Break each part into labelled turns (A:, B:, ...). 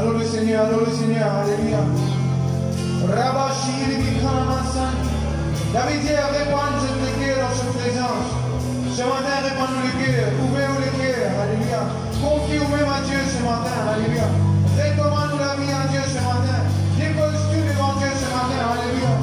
A: Adore le Seigneur, alléluia. Rabashiri Bikamasan. David dit, répandez le cœur dans sa présence. Ce matin, répandez le cœur, ouvrez-vous le cœur, alléluia. Confiez-vous à Dieu ce matin, alléluia. Recommande la vie à Dieu ce matin. Dépose-tu devant Dieu ce matin, alléluia.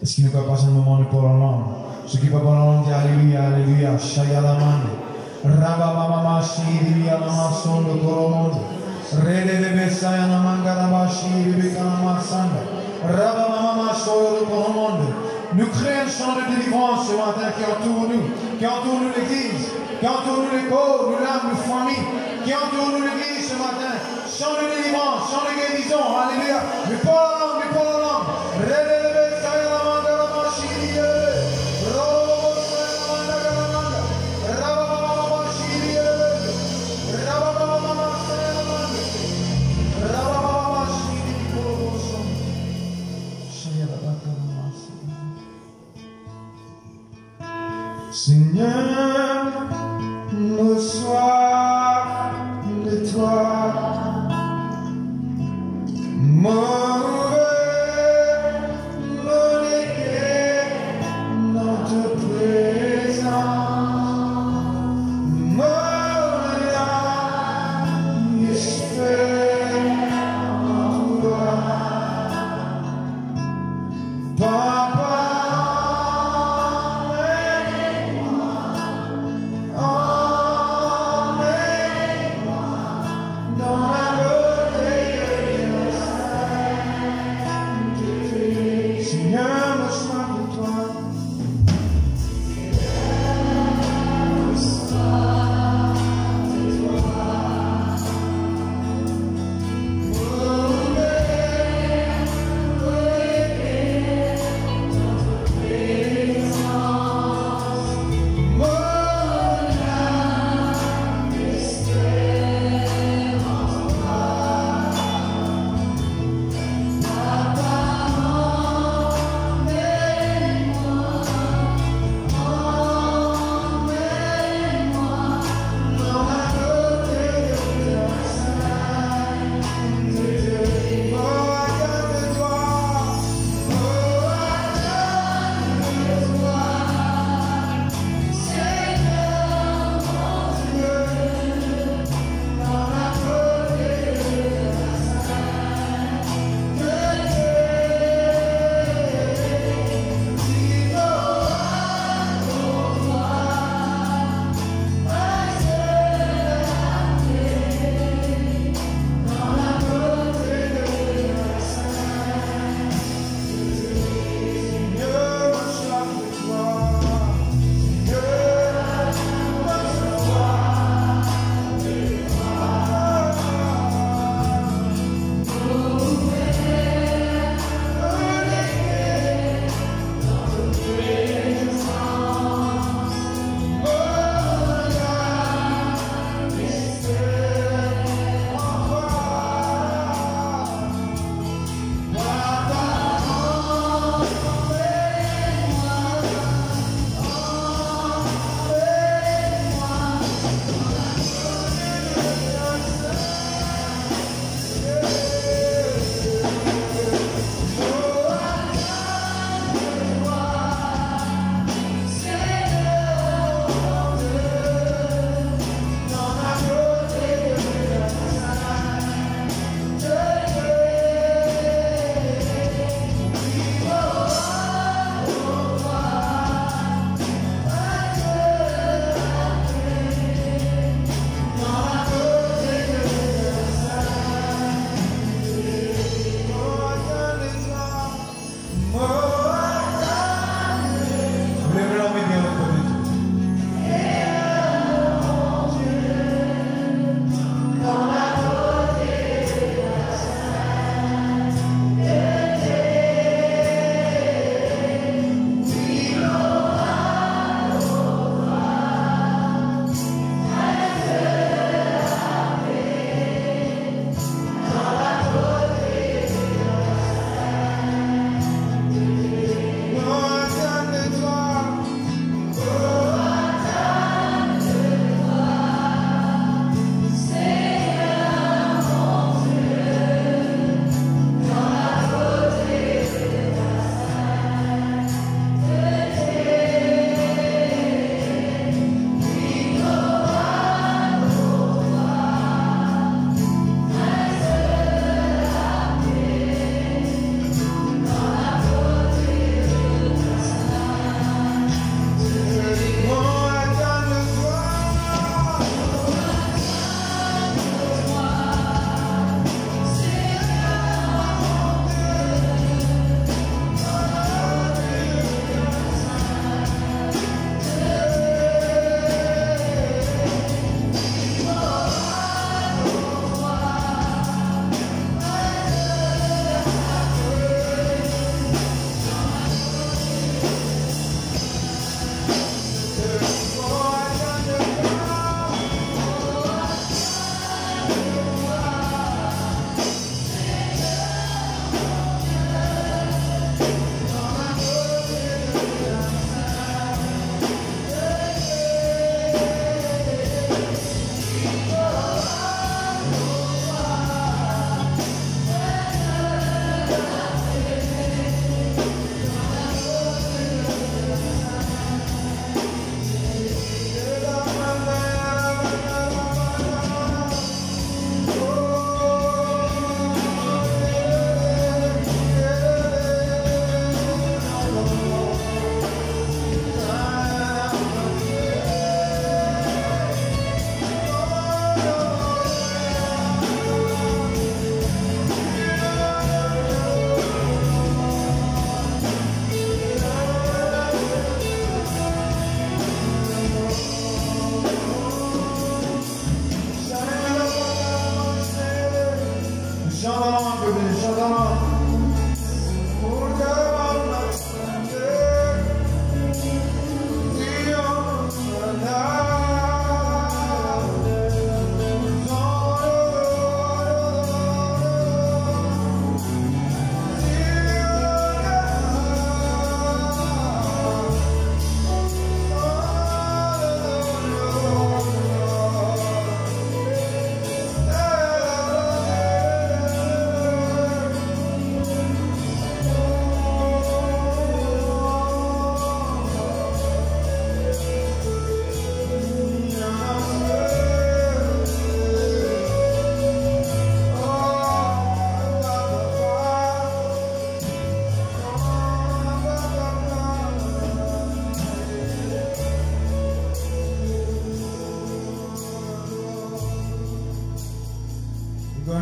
A: Est-ce qu'il nous peut passer un moment de parole en langue? Ceux qui peuvent parler en langue, disent Alléluia, Alléluia, Shayalamande, Rababama, Shiribialama, Sondo, Koromondo, Redebe, Sayanamanga, Rabashi, Ribikalama, Sanda, Rababama, Soyo, Koromondo. Nous créons un champ de délivrance ce matin qui entoure nous l'église, qui entoure nous les corps, nous l'âme, nos familles, qui entoure nous l'église ce matin. Chant de délivrance, chant de guérison, alléluia. Mais pas la langue, Redebe, Sayanamanga, Rabashi, Robo, Sayanamanga, Rababama, Shiri, Rababama, Sayanamanga, Rababama, Shiri, Koroboson, Shayalabaka, Seigneur, nous soif de toi, mauvais, mon équerre, notre présence, mon âme, espère en toi, Papa.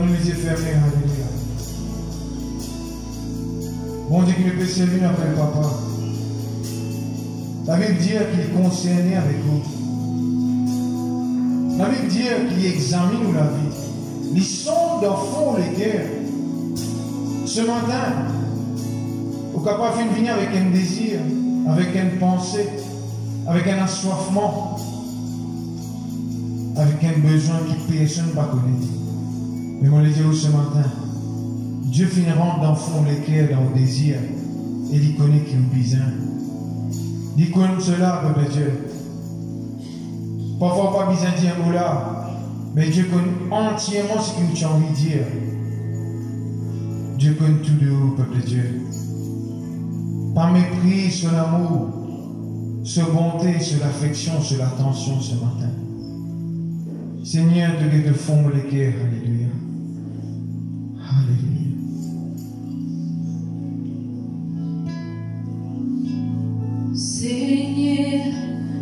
A: Les yeux fermés, alléluia. Bon Dieu qui me peut servir après le papa. La Bible dit qu'il est concerné avec vous. La Bible dit qu'il examine la vie. Il sonde dans le fond les cœurs. Ce matin, au capable de venir avec un désir, avec une pensée, avec un assoiffement, avec un besoin que personne ne va connaître. Mais moi, je dis ce matin, Dieu finira dans le fond les cœurs, dans le désir, et il connaît qui est besoin. Il connaît cela, peuple Dieu. Parfois, pas besoin de dire un mot là, mais Dieu connaît entièrement ce que tu as envie de dire. Dieu connaît tout de haut, peuple Dieu. Par mépris, sur l'amour, sur bonté, sur l'affection, sur l'attention ce matin. Seigneur, Dieu te fond les cœurs, alléluia. Alléluia.
B: Seigneur,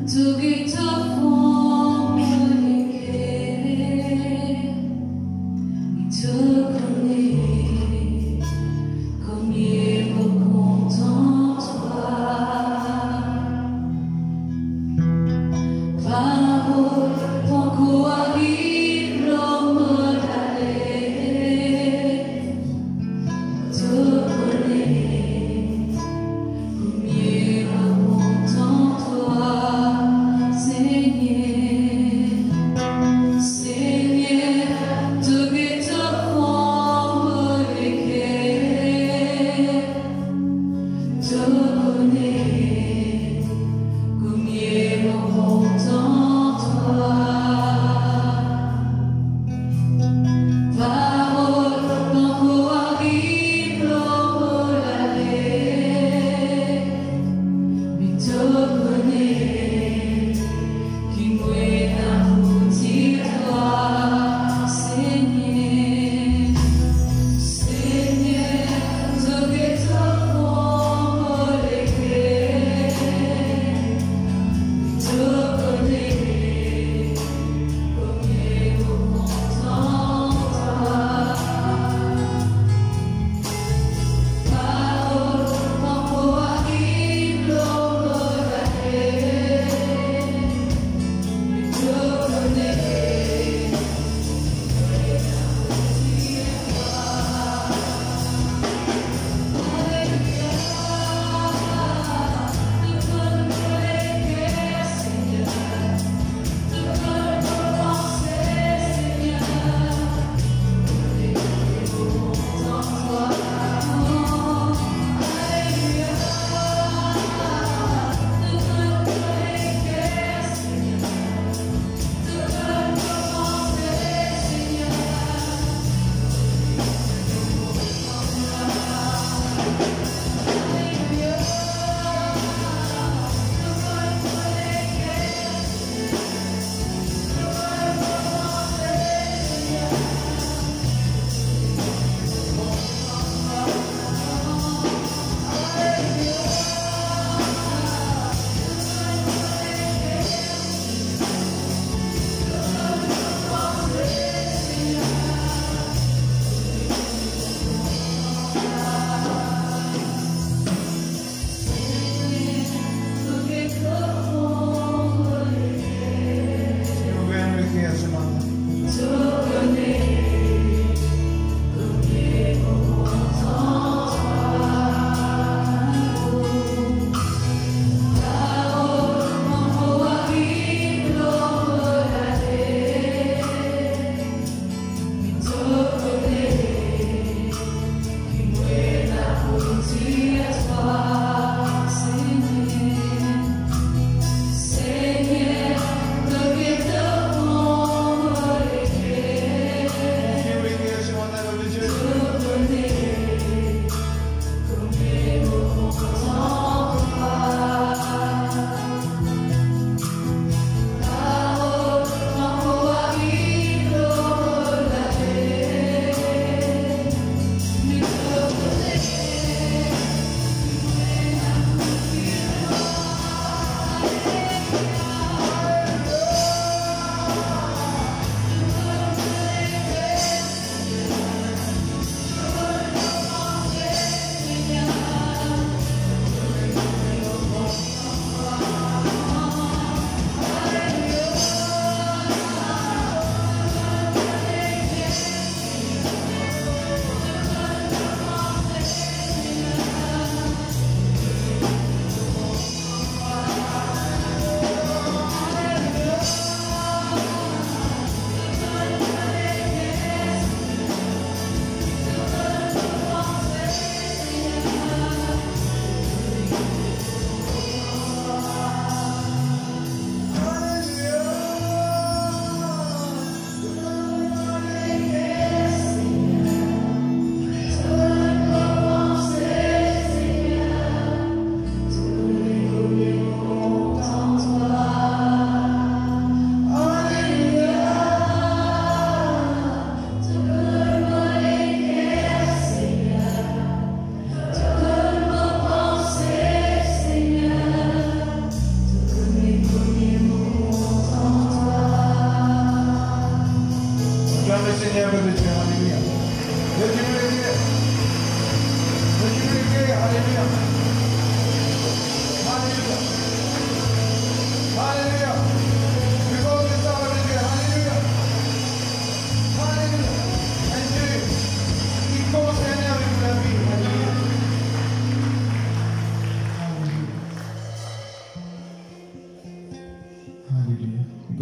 B: tu te fond les cœurs, il te connaît, comme il est content toi. Parole, ton coup arrive l'homme d'aller, te connaît, comme il est content toi, Seigneur. Seigneur, tu te fond les cœurs, te connaît, comme il est content toi. Parole, ton coup arrive l'homme d'aller, mais te connaît, qui mouille d'un petit toi, Seigneur. Seigneur, tu te fond les cœurs, te connaît, comme il est content toi. Parole, ton coup arrive l'homme d'aller,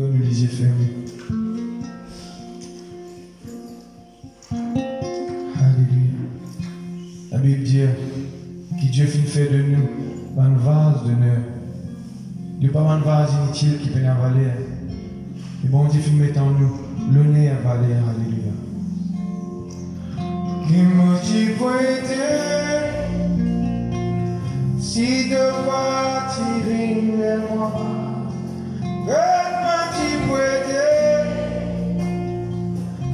A: que nous les yeux fermés. Alléluia. La Bible dit que Dieu finit fait de nous un vase d'honneur. Dieu pas un vase inutile qui peut avaler. Et bon Dieu finit mettre en nous l'honneur à valer. Alléluia. Qui me poété si de partir vers moi.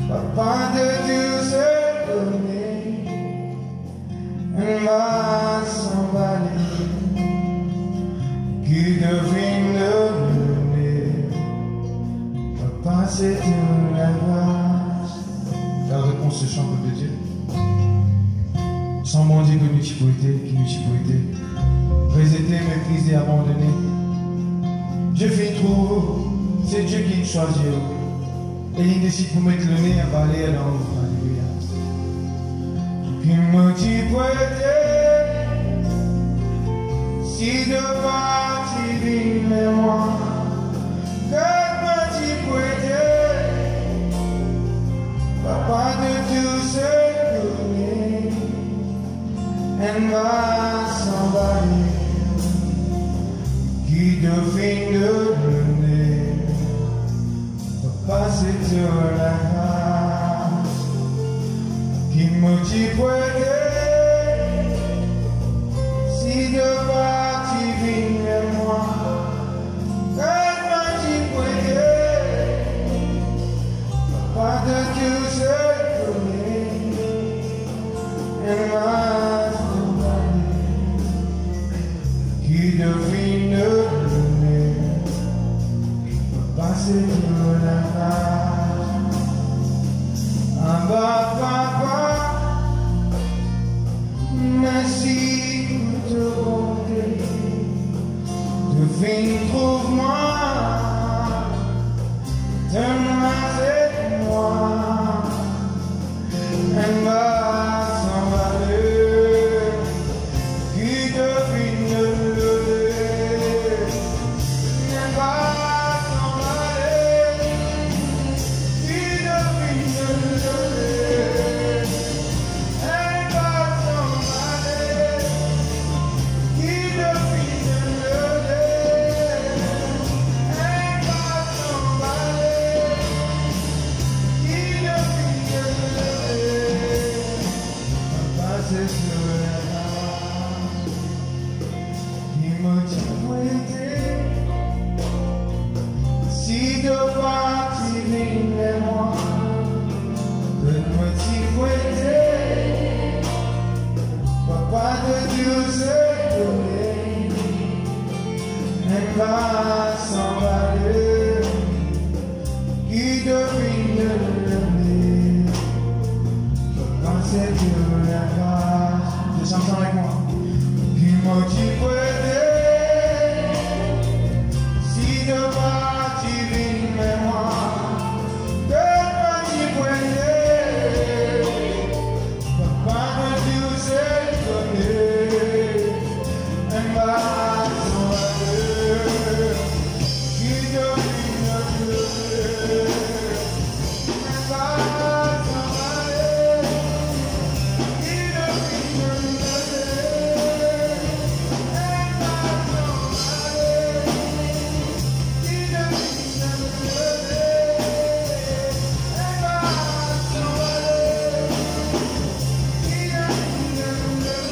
A: Papa de Dieu se donner, elle va s'emballer, qui devine donner. Papa c'est une grâce. La réponse se chante de Dieu. Sans bon Dieu que nous t'y poété, qui nous t'y poété, résété, méprisé, abandonné. Dieu fait trop, c'est Dieu qui nous choisit. Et il décide pour mettre le nez à balayer dans l'eau. Alléluia. Qui me dit prêter, si de partir vers moi, que me dit prêter, papa de Dieu se donner, elle va s'emballer, qui devine donner. Papa c'est Dieu la grâce, qui me dit prêter, si de partir vers moi, qu'elle me dit prêter, papa de Dieu se donner, elle m'a s'emballer, qui devine donner. Papa c'est Dieu la grâce. Ah bah papa, merci pour te bonté. Devine trouve-moi, donne-moi et moi. Elle va s'emballer, qui devine donner. Elle va si de partir vers moi, que me t'y prêter, papa de Dieu se donner, elle va s'emballer, qui devine donner. Papa c'est Dieu la grâce. Tu chantes avec moi. Qui me t'y prêter, si de partir vers moi, que me t'y prêter, papa de Dieu s'est donné, elle va s'emballer, qui devine donner, elle va s'emballer, qui devine donner, elle va s'emballer, qui devine donner, elle va s'emballer, qui devine donner.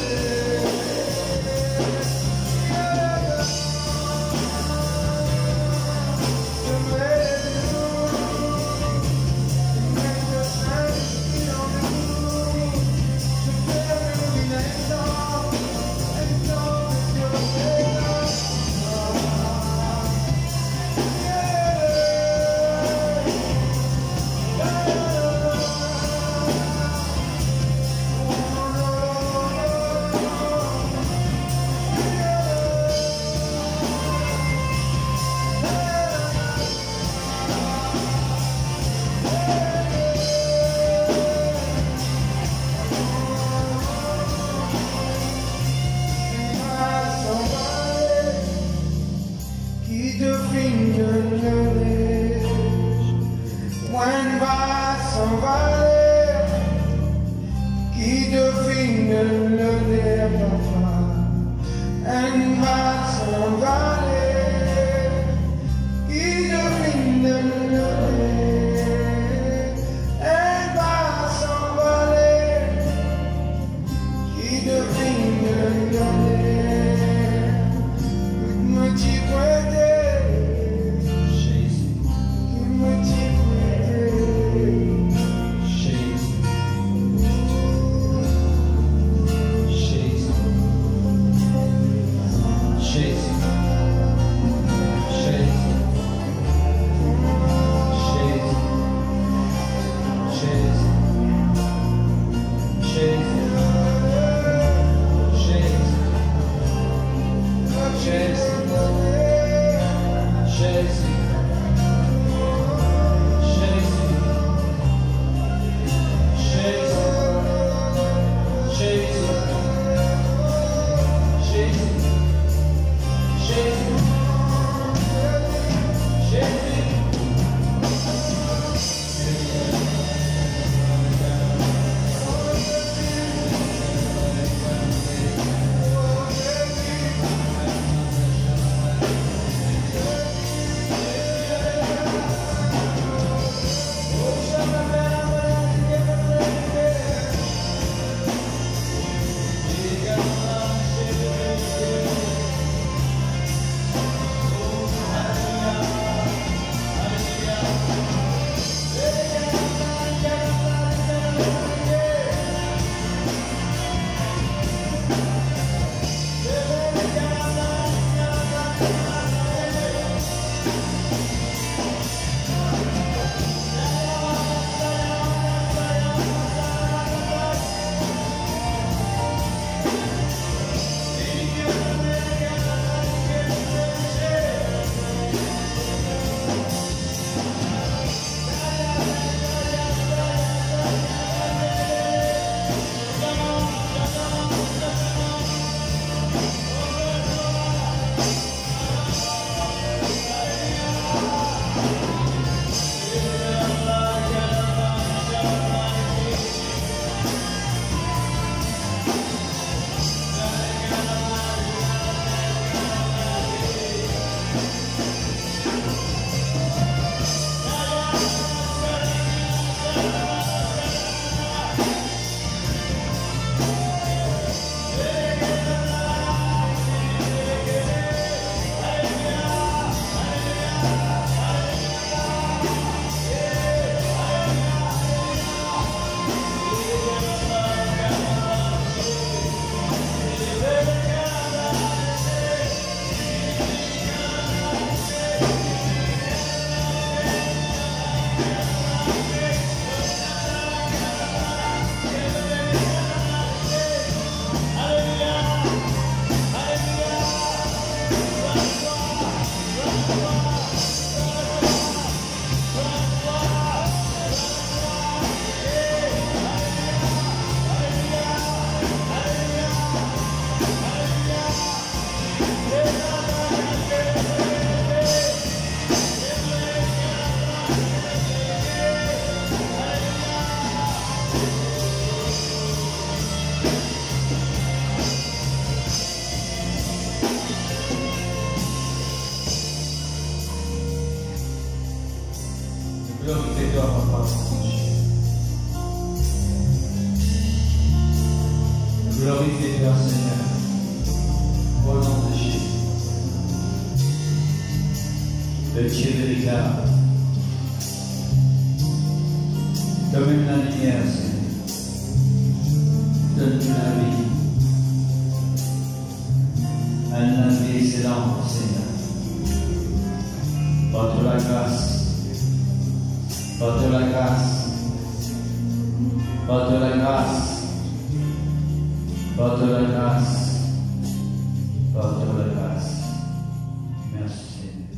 A: Qui devine donner. elle va s'envoler, qui devine le départ. Elle va s'envoler, qui devine le départ. Elle va s'envoler, qui devine le départ. Me dit
C: Glorifiez-toi, Seigneur, au nom de Jésus. Le Dieu de l'éclat, donne-nous la lumière, Seigneur. Donne-nous la vie. La vie excellente, Seigneur. Porte la grâce. Porte la grâce. Porte la grâce. Porte la grâce. Porte la grâce. Merci, Seigneur.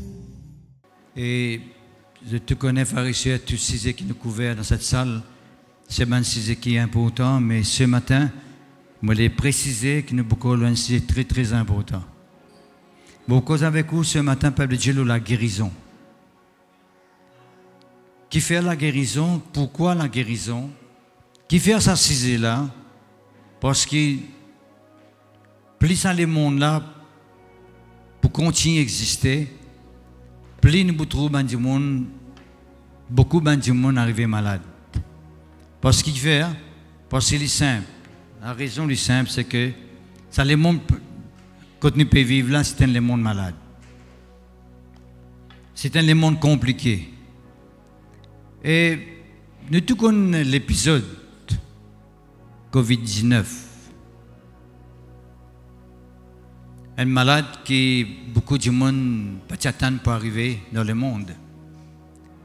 D: Et je te connais, pharisien, tous ces qui nous couverts dans cette salle. C'est un sujet qui est important, mais ce matin, je voulais préciser que nous avons un sujet très très important. Beaucoup avec vous ce matin, peuple de Dieu, la guérison. qui fait la guérison, pourquoi la guérison, qui fait s'assiser là, parce que plus ça les mondes là, pour continuer à exister, plus nous trouvons du monde, beaucoup de monde arrivé malade. Parce qu'il fait, parce que c'est simple. La raison est simple, c'est que ça les mondes, quand nous pouvons vivre là, c'est un les mondes malade. C'est un les mondes compliqué. Et nous tout connaissons l'épisode COVID-19. Un malade qui beaucoup de monde pas attendre pour arriver dans le monde.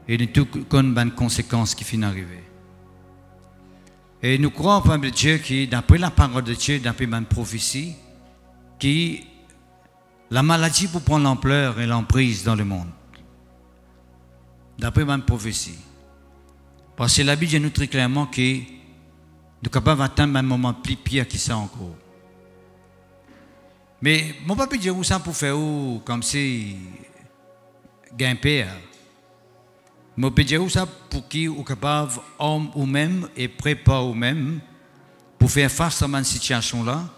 D: Et nous tout connaissons les conséquences qui finissent arriver. Et nous croyons, Père Dieu, que d'après la parole de Dieu, d'après ma prophétie, que la maladie peut prendre l'ampleur et l'emprise dans le monde. D'après ma prophétie. Parce que la Bible nous dit très clairement que nous sommes capables d'atteindre un moment plus pire que ça encore. Mais mon papa dit ça pour faire comme si gagner. Mon papa dit ça pour qui est capable, homme ou même, et prépare ou même, pour faire face à cette situation-là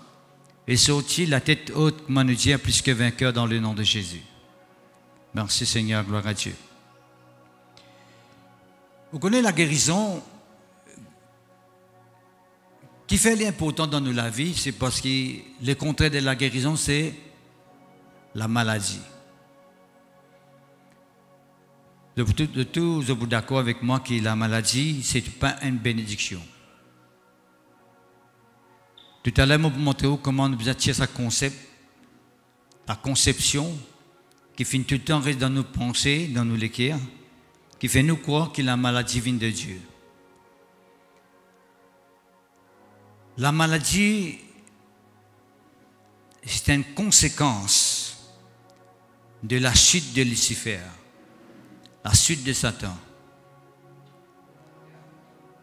D: et sortir la tête haute, comme nous dit, plus que vainqueur dans le nom de Jésus. Merci Seigneur, gloire à Dieu. Vous connaissez la guérison qui fait l'important dans la vie, c'est parce que le contraire de la guérison, c'est la maladie. De tout, vous êtes d'accord avec moi que la maladie, ce n'est pas une bénédiction. Tout à l'heure, je vais vous montrer comment nous attirer ce concept, la conception, qui finit tout le temps reste dans nos pensées, dans nos lectures, qui fait nous croire que la maladie vient de Dieu. La maladie, c'est une conséquence de la chute de Lucifer, la chute de Satan.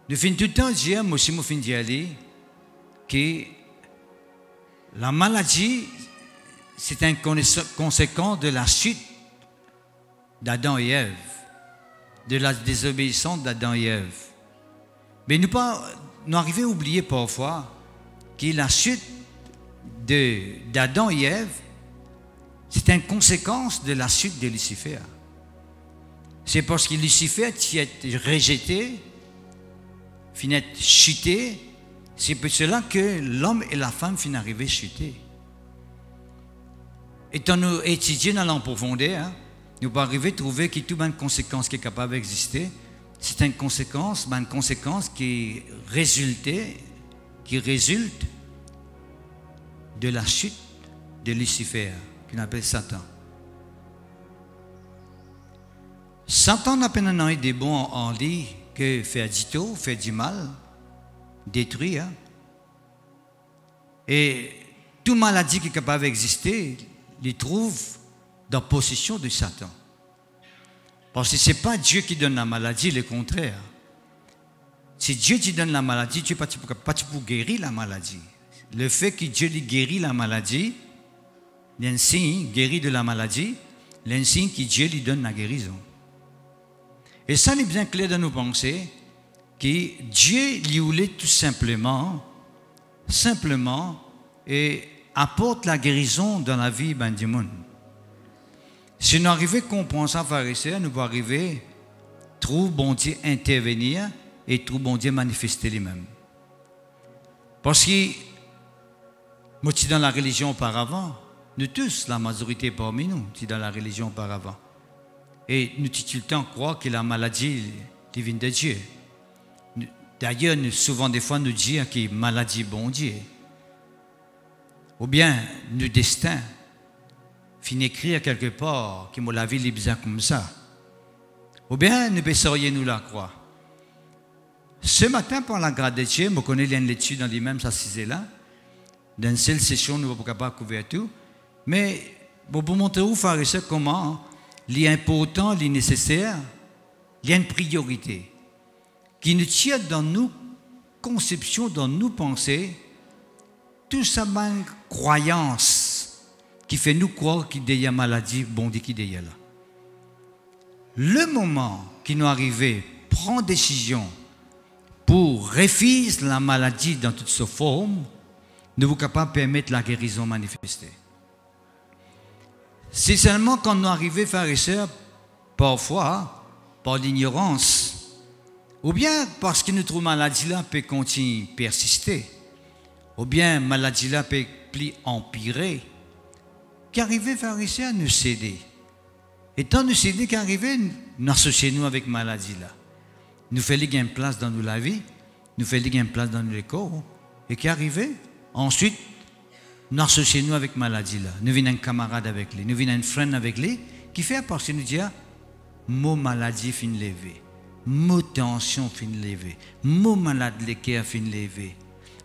D: Nous finissons tout le temps dire, moi aussi, je finis d'y aller, que la maladie, c'est une conséquence de la chute d'Adam et Ève, de la désobéissance d'Adam et Ève. Mais nous arrivons à oublier parfois que la chute d'Adam et Ève, c'est une conséquence de la chute de Lucifer. C'est parce que Lucifer qui est rejeté, finit chuté, c'est pour cela que l'homme et la femme finissent arriver chuter. Étant nous étudier dans la profondeur, nous pouvons arriver à trouver que toute une conséquence qui est capable d'exister, c'est une conséquence qui résulte de la chute de Lucifer, qu'on appelle Satan. Satan n'a pas des bons en lui que faire du tort, faire du mal, détruire. Et toute maladie qui est capable d'exister, il trouve dans la possession de Satan. Parce que ce n'est pas Dieu qui donne la maladie, le contraire. Si Dieu te donne la maladie, tu ne peux pas guérir la maladie. Le fait que Dieu lui guérit la maladie, l'insigne guérit de la maladie, l'insigne que Dieu lui donne la guérison. Et ça est bien clair dans nos pensées, que Dieu lui voulait tout simplement, et apporte la guérison dans la vie du monde. Si nous arrivons à comprendre ça, pharisiens, nous pouvons arriver à trouver bon Dieu intervenir et trouver bon Dieu manifester lui-même. Parce que, moi, je suis dans la religion auparavant, nous tous, la majorité parmi nous, je suis dans la religion auparavant. Et nous tout le temps croire que la maladie vient de Dieu. D'ailleurs, souvent des fois, nous disons que la maladie bon Dieu. Ou bien, nos destins finissent écrire quelque part que la vie est bizarre comme ça. Ou bien, nous baisserions nous la croire. Ce matin, par la grâce de Dieu, je connais l'étude dans les mêmes assises là. Dans une seule session, nous ne pouvons pas couvrir tout. Mais, pour vous montrer où faire ça, comment, l'important, le nécessaire, il y a une priorité qui nous tient dans nos conceptions, dans nos pensées, tout ça, une croyance qui fait nous croire qu'il y a une maladie, bon Dieu qui est là. le moment qui nous arrive, prend décision pour refuser la maladie dans toute sa forme, nous sommes capables de permettre la guérison manifestée. C'est seulement quand nous arrivons, frères et sœurs, parfois, par l'ignorance, ou bien parce que notre maladie-là peut continuer, persister, ou bien maladie-là peut plus empirer, qu'arriver, frères et sœurs, nous céder. Et tant nous céder qu'arriver, nous associer nous avec maladie-là. Nous faisons une place dans la vie, nous faisons une place dans le corps, et qu'arriver, ensuite, nous associer nous avec maladie-là. Nous venons un camarade avec lui, nous venons un frère avec lui, qui fait parce que nous disons, mon maladie fin lever, mon tension fin lever, mon malade de cœur fin lever,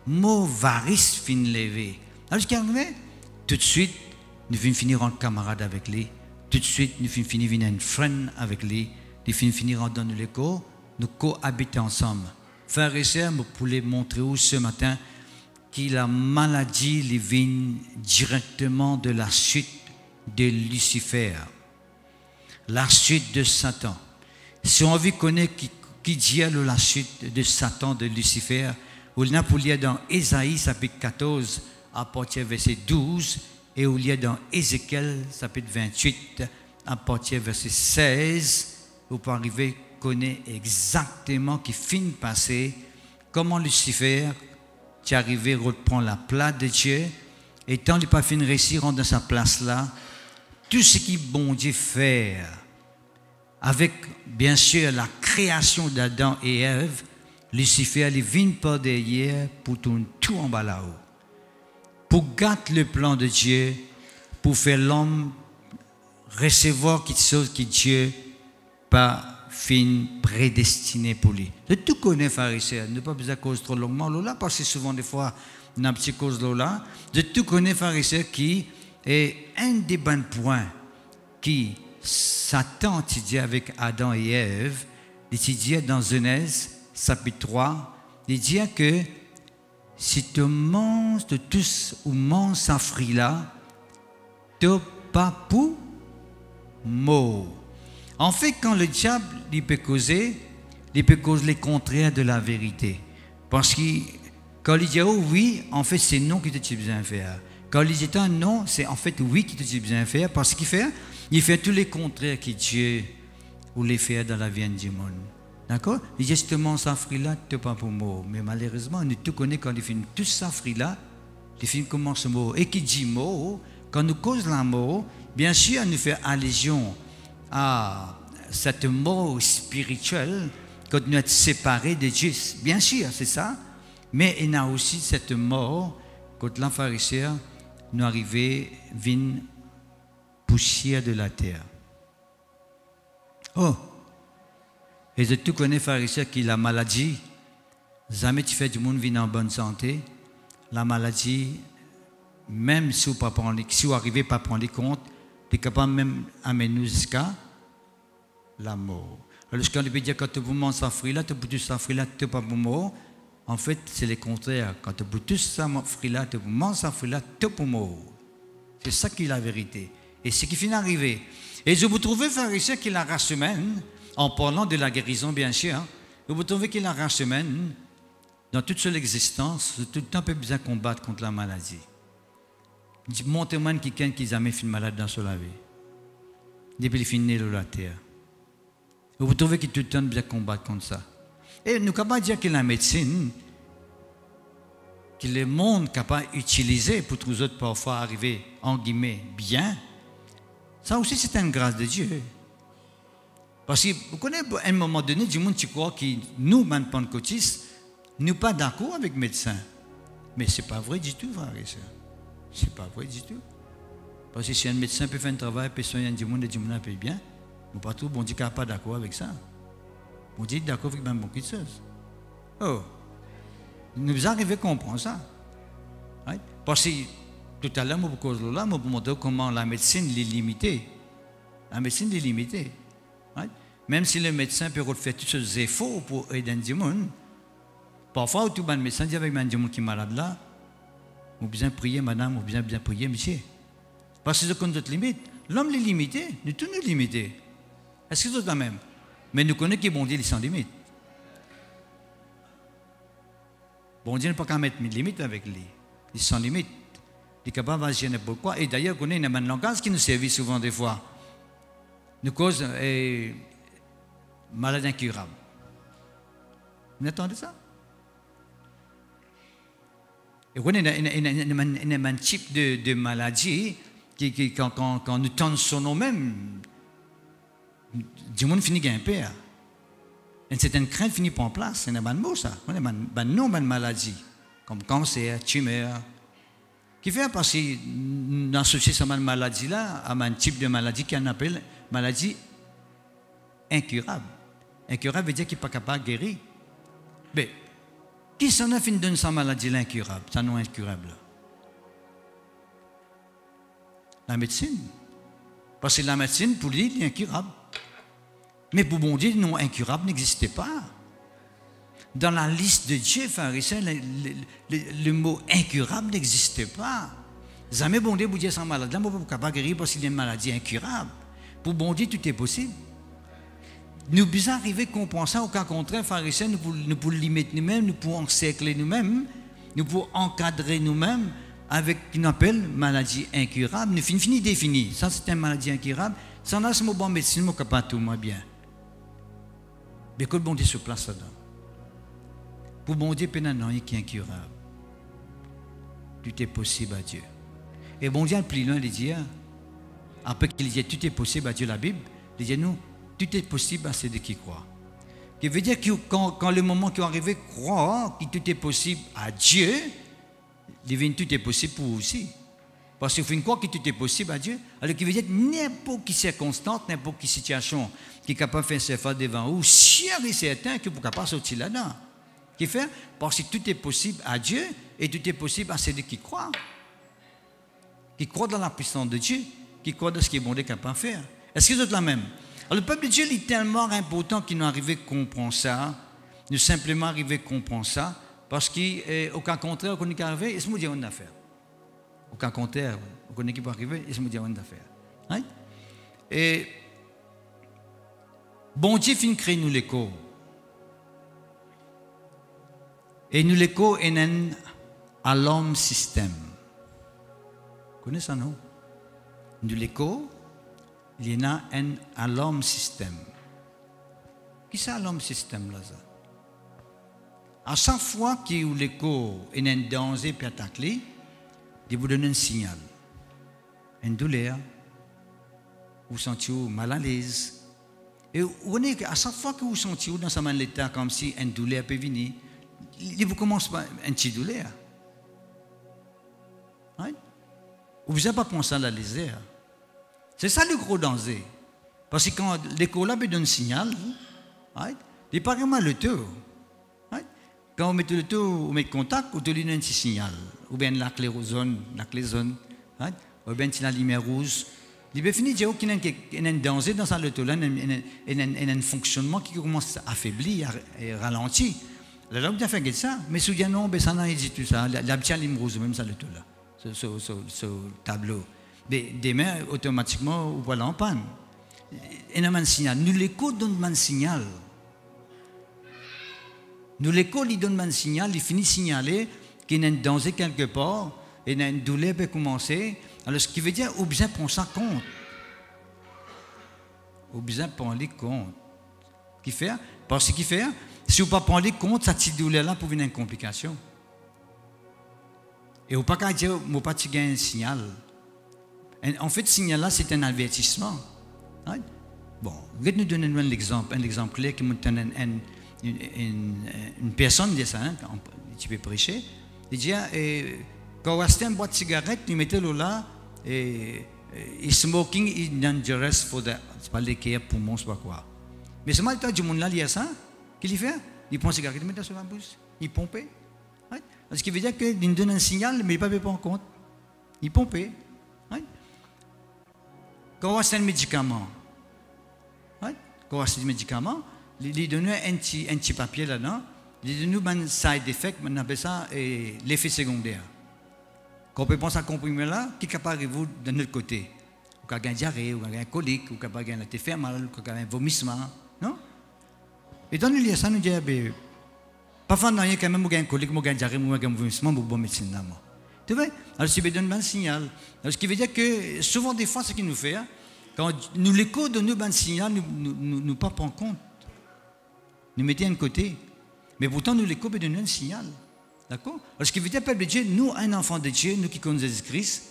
D: mon varice fin lever. Alors, ce qui arrive, tout de suite, nous venons finir en camarade avec lui, tout de suite, nous venons finir un frère avec lui, nous venons finir dans le corps, nous cohabitons ensemble. Frères et sœurs, vous pouvez montrer où ce matin que la maladie vient directement de la suite de Lucifer, la suite de Satan. Si on veut connaître qui dit la suite de Satan, de Lucifer, on l'a pour lire dans Ésaïe, chapitre 14, à partir du verset 12, et on lit dans Ézéchiel, chapitre 28, à partir du verset 16, vous pouvez arriver à connaître exactement qui finit passer, comment Lucifer est arrivé à reprendre la place de Dieu, et tant qu'il n'a pas fini de réussir dans sa place là, tout ce qui bon Dieu fait, avec bien sûr la création d'Adam et Ève, Lucifer il vient par derrière pour tourner tout en bas là-haut, pour gâter le plan de Dieu, pour faire l'homme recevoir quelque chose que Dieu pas fin prédestiné pour lui. De tout connaître, pharisien, ne pas besoin de cause trop longuement là, parce que souvent des fois, on a une petite cause là. De tout connaître, pharisien, qui est un des bons points qui Satan dit avec Adam et Ève, il dit dans Genèse, chapitre 3, il dit que si tu manges de tous ou manges ce fruit-là, tu n'as pas pour mort. En fait, quand le diable il peut causer les contraires de la vérité. Parce que quand il dit oh, oui, en fait, c'est non que tu as besoin de faire. Quand il dit non, c'est en fait oui que tu as besoin de faire. Parce qu'il fait, tous les contraires que Dieu voulait faire dans la vie du monde. D'accord? Il dit justement, ça fruit-là, tu n'as pas pour mort. Mais malheureusement, nous tout connaissons quand il fait tout ça fruit-là, il fait commence mot. Et qui dit mot, quand nous cause la mort, bien sûr, nous fait allusion à cette mort spirituelle quand nous sommes séparés de Dieu. Bien sûr, c'est ça. Mais il y a aussi cette mort quand l'enfant pharisien nous arrivait vine poussière de la terre. Oh! Et je tout connais pharisien qui la maladie, jamais tu fais du monde vient en bonne santé. La maladie, même si vous n'arrivez pas à prendre les comptes, tu es capable même d'amener nous jusqu'à la mort. Alors, quand on peut dire quand tu manges ce fruit-là, tu bouges ce fruit-là, tu n'es pas pour mort. En fait, c'est le contraire. Quand tu bouges ce fruit-là, tu manges ce fruit-là, tu es pour mort. C'est ça qui est la vérité. Et c'est ce qui finit d'arriver. Et je vous trouve, pharisien, qui la race humaine, en parlant de la guérison, bien sûr, hein, vous trouvez que la race humaine, dans toute son existence, tout le temps peut bien combattre contre la maladie. Montrez-moi quelqu'un qui n'a jamais fait malade dans sa vie. Depuis qu'il finit de la terre. Vous trouvez qu'il tout le temps bien combattre contre ça. Et nous ne pouvons pas dire que la médecine, que le monde est capable d'utiliser pour tous autres parfois arriver, en guillemets, bien, ça aussi c'est une grâce de Dieu. Parce que vous connaissez, à un moment donné, du monde qui croit que nous, même pentecôtistes, nous ne sommes pas d'accord avec les médecins. Mais ce n'est pas vrai du tout, frère et sœur. Ce n'est pas vrai du tout. Parce que si un médecin peut faire un travail, peut soigner du monde et du monde peut bien, nous pas trop, bon Dieu n'est pas d'accord avec ça. Bon Dieu est d'accord avec même beaucoup de choses. Oh, nous arrivons à comprendre ça. Right? Parce que tout à l'heure, je vous montrer comment la médecine est limitée. La médecine est limitée. Right? Même si le médecin peut refaire tous ces efforts pour aider du monde, parfois, tout le médecin dit avec un monde qui est malade là, vous avez besoin de prier, madame, vous avez bien prier, monsieur. Parce que c'est comme d'autres limites. L'homme est limité, nous tous nous limités. Est-ce que c'est la même? Mais nous connaissons que bon Dieu, il est sans limite. Bon Dieu n'a pas qu'à mettre de limite avec lui. Il est sans limite. Il est capable d'agir n'importe quoi. Et d'ailleurs, on connaît une langage qui nous servit souvent des fois. Nous cause maladie incurable. Vous entendez ça? Et on a un type de maladie qui quand nous tendons sur nous-mêmes, du monde finit un père. Une certaine crainte finit par en place. C'est un bon mot, ça. On a un nom de maladie, comme cancer, tumeur. Qui fait parce que dans cette maladie-là, il y a un type de maladie qu'on appelle maladie incurable. Incurable veut dire qu'il n'est pas capable de guérir. Mais, qui s'en a fini de cette maladie-là incurable? Ça non incurable. La médecine. Parce que la médecine, pour lui, il est incurable. Mais pour bon Dieu, non incurable n'existait pas. Dans la liste de Dieu, pharisien, le mot incurable n'existait pas. Jamais bon Dieu vous dit sans maladie, là, vous ne pouvez pas guérir parce qu'il y a une maladie incurable. Pour bon Dieu, tout est possible. Nous pouvons arriver à comprendre ça, au cas contraire, pharisien, nous pouvons limiter nous-mêmes, nous pouvons encercler nous-mêmes, nous pouvons encadrer nous-mêmes avec ce qu'on appelle maladie incurable. Nous finissons défini. Ça, c'est une maladie incurable. Ça, c'est mon bon médecine, mon capable tout moi bien. Mais que bon Dieu se place là-dedans. Pour bon Dieu, il y a un qui est incurable. Tout est possible à Dieu. Et bon Dieu, plus loin, il dit, après qu'il dit tout est possible à Dieu, la Bible, il dit nous, tout est possible à ceux qui croient. Ce qui veut dire que quand le moment qui est arrivé, croire que tout est possible à Dieu, tout est possible pour vous aussi. Parce qu'il faut croire que tout est possible à Dieu. Alors, qui veut dire que n'importe quelle circonstance, n'importe quelle situation qui est capable de faire face devant vous, sûr et certain que vous êtes capable de sortir là-dedans. Qui fait? Parce que tout est possible à Dieu et tout est possible à ceux qui croient. Qui croient dans la puissance de Dieu, qui croient dans ce qui est bon Dieu capable de faire. Est-ce que vous êtes la même? Alors, le peuple de Dieu est tellement important qu'il nous arrive à comprendre ça. Nous simplement arriver à comprendre ça. Parce qu'au cas contraire, on est arrivé, et ce me dit on a affaire. Au cas contraire, on connaît qui peut arriver, et ce me dit on a affaire. Hein? Et bon Dieu finit créer nous l'écho. Et nous l'écho est un alarme système. Vous connaissez ça, non? Nous l'écho, il y a un alarme système. Qui c'est l'alarme système là? Ça? À chaque fois qu'il y a l'écho est un danger pour attaquer, il vous donne un signal. Une douleur, vous sentez mal à l'aise. Et à chaque fois que vous sentez dans ce même état comme si une douleur peut venir, il vous commence par une petite douleur. Right? Vous n'avez pas pensé à la légère. C'est ça le gros danger. Parce que quand l'écho là donne un signal, right? Il n'est pas vraiment le tout. Quand on met le tout, on met contact, on te donne un petit signal. Ou bien la clé zone, hein? Ou bien la lumière rouge. Il est fini de dire qu'il y a un danger dans ça, le tout là, il y a un fonctionnement qui commence à affaiblir et ralentir. Alors, on a fait ça, mais soudain, non, ça n'a pas dit tout ça. La petite lumière rouge, même ça, le tout là, ce tableau. Mais demain, automatiquement, voilà en panne. Il y a un signal. Nous l'écho donne un signal. Nous, l'école, il donne un signal, il finit de signaler qu'il y a un danger quelque part, et il y a une douleur qui peut commencer. Alors, ce qui veut dire, on a besoin de prendre ça compte. On a besoin de prendre compte. Qui fait? Parce qu'il fait, si on ne prend pas compte, cette petite douleur-là peut venir une complication. Et on ne peut pas dire, on ne peut pas gagner un signal. En fait, ce signal-là, c'est un avertissement. Right? Bon, je vais nous donner un exemple clair qui me donne une personne dit ça, hein, quand tu peux prêcher, il dit, quand on a une boîte de cigarettes, il mettait là, et smoking is dangerous for the, c'est pas les cœurs, poumons, c'est pas quoi. Mais ce matin, du monde là, il y a ça, qu'il fait? Il prend une cigarette, il met sur la bouche, il pompe. Right? Ce qui veut dire qu'il donne un signal, mais il ne prend pas en compte. Il pompe. Right? Quand on a un médicament, right? Quand on a un médicament, il donne un petit papier là-dedans, il donne un side effect, on appelle ça l'effet secondaire. Quand on peut penser à comprimer là, qui est capable de vous de notre côté? ou qu'il y a un diarrhée, ou qu'il y a un colique, ou qu'il y a la tête fait mal, ou qu'il y a un vomissement. Non? Et dans le lieu, ça nous dit, parfois, il y a quand même un colique, un diarrhée, un vomissement, ou une médecine. Tu vois? Alors, c'est donne un signal. Alors, ce qui veut dire que souvent, des fois, ce qu'il nous fait, quand nous l'écho de nous un signal, nous pas prendre compte. Nous mettons de côté. Mais pourtant, nous l'écho de nous un signal. D'accord? Alors, ce qui veut dire, peuple de Dieu, nous, un enfant de Dieu, nous qui connaissons Jésus-Christ,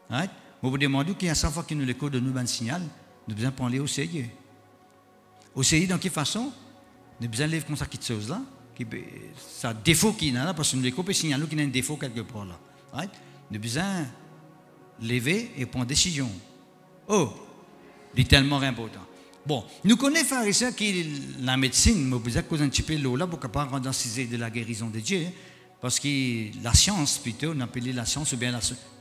D: right? Vous vous demandez qu'il y a 100 fois qu'il nous l'écho de nous un signal, nous devons prendre au sérieux. Au sérieux, dans quelle façon? Nous devons lever comme ça, quelque chose là, ça défaut qu'il y a là, parce que nous l'écho, puis signal qu'il y a un défaut quelque part là. Right? Nous devons lever et prendre décision. Oh, c'est tellement important. Bon, nous connaissons, frères et sœurs, que la médecine, mais vous avez un petit peu l'eau là pour ne pas rendre de la guérison de Dieu, parce que la science, plutôt, on appelle la science, ou bien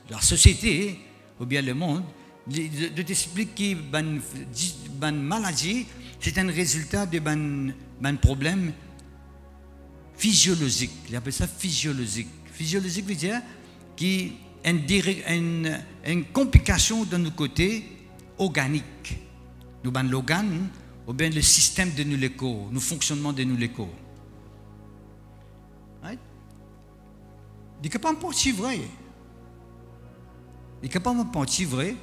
D: la société, ou bien le monde, de t'expliquer que maladie, c'est un résultat de problème physiologique. Il appelle ça physiologique. Physiologique veut dire qu'il y a une complication de nos côtés organiques. Nous avons l'organe, ou bien le système de nous l'écho, le fonctionnement de nous l'écho. Right? Il n'est pas parti vrai. Il n'est pas parti vrai,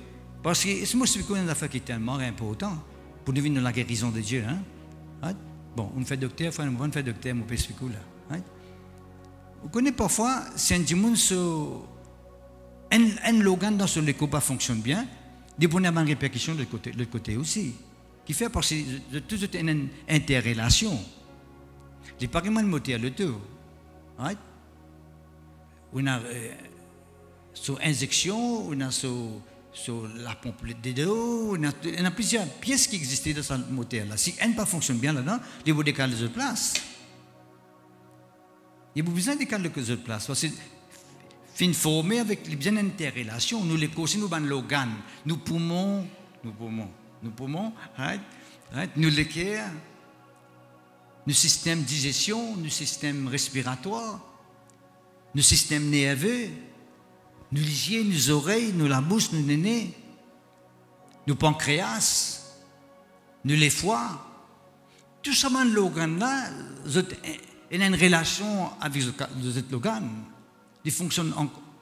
D: parce que c'est une affaire qui est tellement importante pour nous vivre dans la guérison de Dieu. Hein? Right? Bon, on fait docteur, on fait docteur, on peut expliquer là. Right? Vous connaissez parfois, si un organe dans son écho pas fonctionne bien, il y a une répercussion de l'autre côté aussi, qui fait parce que tout est une interrelation. Il n'y a pas vraiment de moteur le tout. Right? On a sur injection, on a sur la pompe de l'eau, on a plusieurs pièces qui existent dans ce moteur-là. Si elle ne fonctionne bien là-dedans, il faut décaler de place. Il y a besoin de décaler de place. Parce que fin formé avec les bien interrelations, nous les causes, nous avons l'organe, nous poumons, right? Nous les cœurs, nos systèmes de digestion, nos systèmes respiratoires, nos systèmes nerveux, nos yeux, nos oreilles, nous la bouche, nos nez, nos pancréas, nous les foies. Tout ça, l'organe-là, il y a une relation avec cet organe. Ils fonctionnent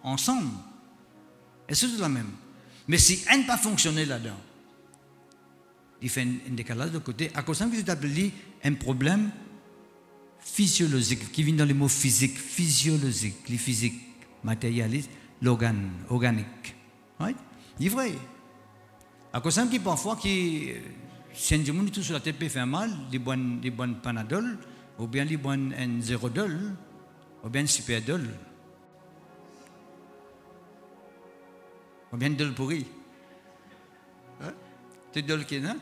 D: ensemble. Et c'est tout la même. Mais si un n'a pas fonctionné là-dedans, il fait un décalage de côté. À cause de ça, c'est appelé un problème physiologique, qui vient dans les mots physiques, physiologique, les physiques, matérialistes, l'organe, organique. Right? Il est vrai. À cause de ça, parfois, si un monde tout sur la tête peut faire mal, les bonnes Panadol, ou bien les bonnes Zérodol, ou bien Superdol. Ou bien de le pourri. C'est de le qui est là.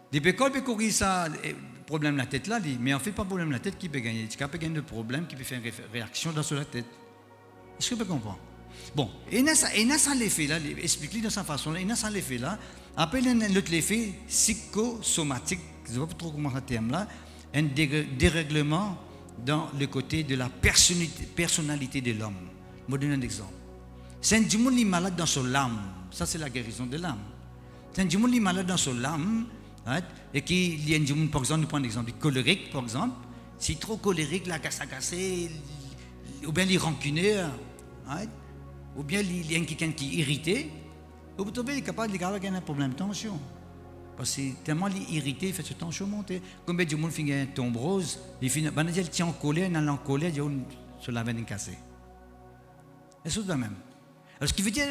D: Des pécoles peuvent courir ça, problème de la tête là, mais en fait, pas problème de la tête qui peut gagner. Il peut gagner de problème qui peut faire une réaction dans la tête. Est-ce que vous pouvez comprendre? Bon, et il y a ça l'effet là, explique-le de sa façon là, il y a ça l'effet là. Après, il y a l'autre effet psychosomatique, je ne sais pas trop comment ce terme là, un dérèglement dans le côté de la personnalité de l'homme. Je vais donner un exemple. C'est un démon qui est malade dans son âme. Ça, c'est la guérison de l'âme. C'est un démon qui est malade dans son âme. Right? Et qu'il y a un démon, par exemple, nous prenons l'exemple colérique, par exemple. S'il est trop colérique, la cassé, ou bien il est rancuneux, right? Ou bien il y a quelqu'un qui est irrité, vous pouvez être capable de garder un problème de tension. Parce que tellement il est irrité, il fait cette tension monter. Combien de monde finit un tombe rose, il tient en colère, il est en colère, il est sur la veine cassée. Et c'est tout de même. Alors, ce qui veut dire,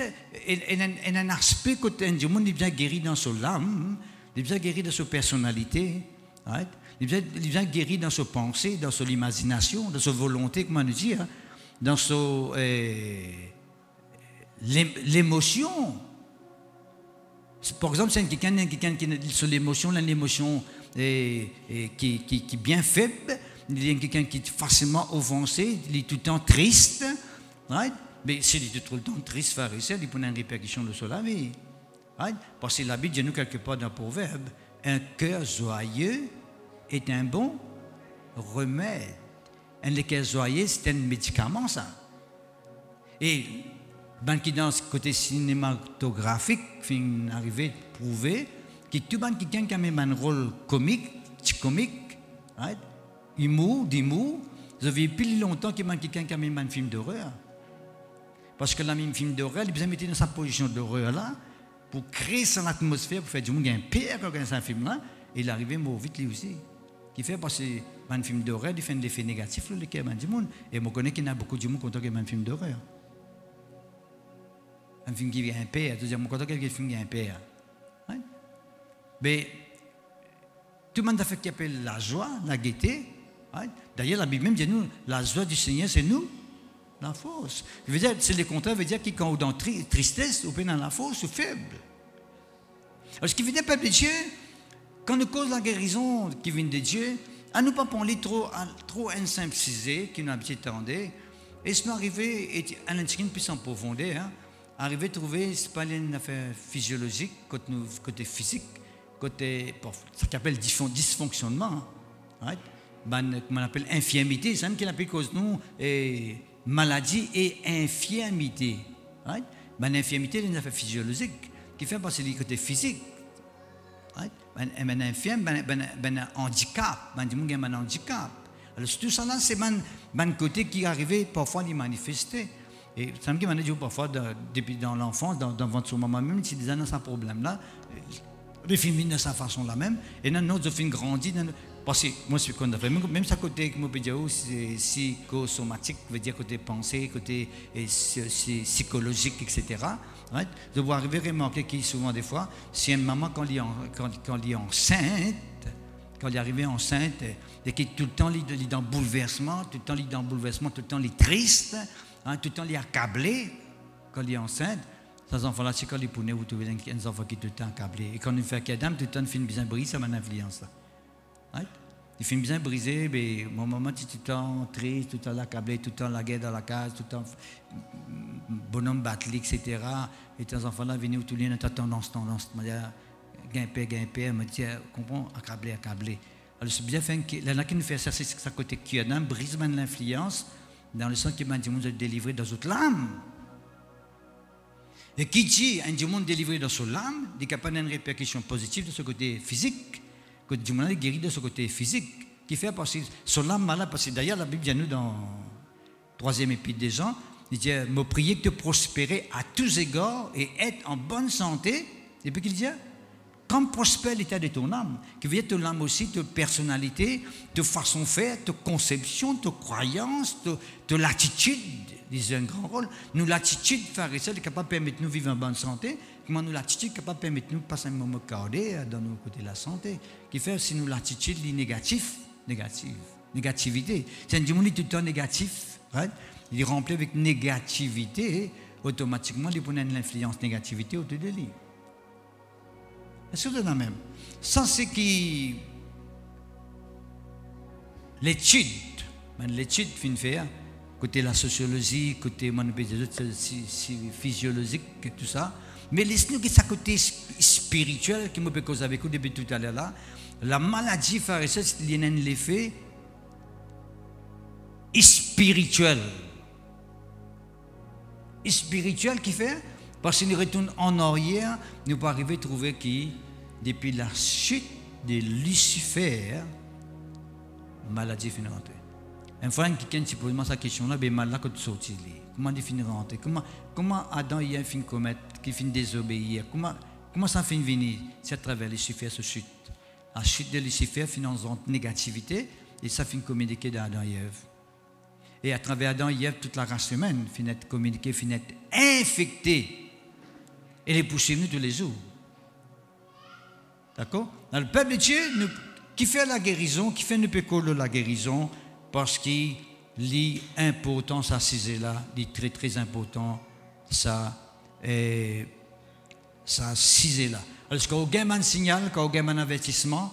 D: il y a un aspect côté un démon, il vient guéri dans son âme, il vient guéri dans sa personnalité, right? il vient guéri dans sa pensée, dans son imagination, dans sa volonté, comment nous dire, dans son l'émotion. Par exemple, c'est quelqu'un qui sur l'émotion, l'émotion qui est bien faible, il y a quelqu'un qui est facilement offensé, il est tout le temps triste, right? Mais s'il est tout le temps triste, pharisien, il peut avoir une répercussion de la vie. Right? Parce que la Bible dit nous quelque part dans le proverbe, un cœur joyeux est un bon remède. Un cœur joyeux, c'est un médicament, ça. Et Ben qui dans ce côté cinématographique, fin arrivé prouver que tout ban qui a même un rôle comique, right? d'humour, ça fait plus longtemps que quelqu'un qui a même un film d'horreur. Parce que le même film d'horreur, il a besoin de mettre dans sa position d'horreur là, pour créer son atmosphère, pour faire du monde, il y a un pire quand il y a un film là, et il arrive vite lui aussi. Qui fait parce que un film d'horreur, il fait un effet négatif sur le cœur du monde. Et je connais qu'il y a beaucoup de monde qui a un film d'horreur. Un film qui vient un père, je content qu'il y a un film qui vient un père. Right? Mais tout le monde a fait ce qu'il appelle la joie, la gaieté. Right? D'ailleurs, la Bible même dit nous, la joie du Seigneur, c'est nous, la force. Je veux dire, c'est le contraire, veut dire que quand on est dans tristesse, on est dans la force, ou faible. Alors, ce qui veut dire, peuple de Dieu, quand nous cause la guérison qui vient de Dieu, à nous pas parler trop insimplifié, qui nous habite tendé, et ce nous arrivé, à l'instinct plus en profondeur, hein, arriver à trouver, ce n'est pas une affaire physiologique, côté physique, côté, ce qu'on appelle dysfonctionnement, hein, right? Qu'on appelle infirmité, c'est même qu'il appelle cause nous, et maladie et infirmité. Right? L'infirmité, c'est une affaire physiologique, qui fait passer le côté physique. Right? Un infirme, un handicap, un handicap. Alors, tout ça là, c'est un côté qui arrivait parfois à les manifester. Et ça me dit parfois, depuis dans l'enfance, dans votre maman même, si des gens ont ce problème-là, les films de cette façon-là même, et dans notre film grandit, parce que moi, ce qu'on a fait, même ça côté, comme on peut dire, c'est psychosomatique, veut dire côté pensée, côté psychologique, etc. Right? Je vois arriver à remarquer qu'il souvent des fois, si une maman, quand elle est enceinte, quand elle est arrivée enceinte, et qui tout le temps elle est dans bouleversement, tout le temps elle est triste, hein, tout le temps elle est accablée, quand elle est enceinte, ces enfants-là, c'est quand les poneys, vous trouvez des enfants qui sont tout le temps accablés. Et quand on fait qu'Adam, tout le temps, il fait une bien brisée, ça m'a une influence là. Right? Il fait une bien brisée, mais mon maman, tout le temps triste, tout le temps accablé, tout le temps la guerre dans la case, tout le temps bonhomme battu, etc. Et ces enfants-là venaient tout le temps tendance, gain-père, me dit, comprends, accablé. Alors c'est bien fait qu'il y en a qui nous fait ça, c'est ça côté qui Adam brise l'influence, dans le sens qu'il m'a dit, de délivrer dans notre âme. Et qui dit un démon délivré dans son âme, il n'y a pas une répercussion positive de ce côté physique, que le démon est guéri de ce côté physique, qui fait parce que son âme malade, parce que d'ailleurs la Bible dit à nous dans le 3e épître des gens, il dit, me prier que de prospérer à tous égards et être en bonne santé, et puis qu'il dit, comme prospère l'état de ton âme, qui veut dire ton âme aussi, ta personnalité, ta façon de faire, ta conception, ta croyance, ta l'attitude, disait un grand rôle. Nous, l'attitude pharisée est capable de permettre de nous vivre en bonne santé. Comment nous, l'attitude est capable de permettre de nous passer un moment cardé dans nos côtés de la santé. Qui fait aussi nous, l'attitude négativité. C'est un démon tout le temps négatif. Right? Il est rempli avec négativité. Automatiquement, il prend une influence négativité autour de lui. Est-ce que c'est la même? Ça, c'est qui. L'étude fin faire. Côté la sociologie, côté physiologique, tout ça. Mais laisse-nous que ça côté spirituel, qui me peut causer avec vous depuis tout à l'heure là. La maladie pharisée, il y a un effet spirituel. Spirituel qui fait, parce que nous retournons en arrière, nous pouvons arriver à trouver que depuis la chute de Lucifer, maladie finit rentrée. Une fois quelqu'un se pose cette question-là, ben mal là quand tu sortis, comment il finit rentrer? Comment Adam il a fini commettre, qui finit désobéir? Comment ça finit venir? C'est à travers Lucifer cette chute. La chute de Lucifer finit en négativité et ça finit communiquer d'Adam et Ève. Et à travers Adam et Ève, toute la race humaine finit communiquer, finit infectée. Et les poursuivre nous tous les jours. D'accord? Dans le peuple de Dieu, qui fait la guérison, qui fait le pécole de la guérison, parce qu'il est important, ça, là, il est très très important, ça, là. Alors, quand vous avez un signal, quand vous avez un avertissement,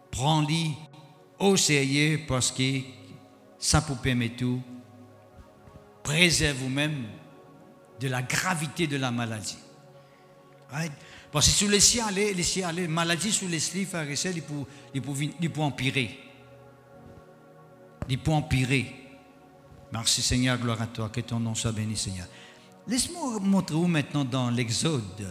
D: prends-le au sérieux, parce que ça vous permet tout, préserve vous-même de la gravité de la maladie. Right? Parce que sous les ciels, maladie sous les ciels, il peut empirer. Il peut empirer. Merci Seigneur, gloire à toi, que ton nom soit béni Seigneur. Laisse-moi montrer où maintenant dans l'Exode.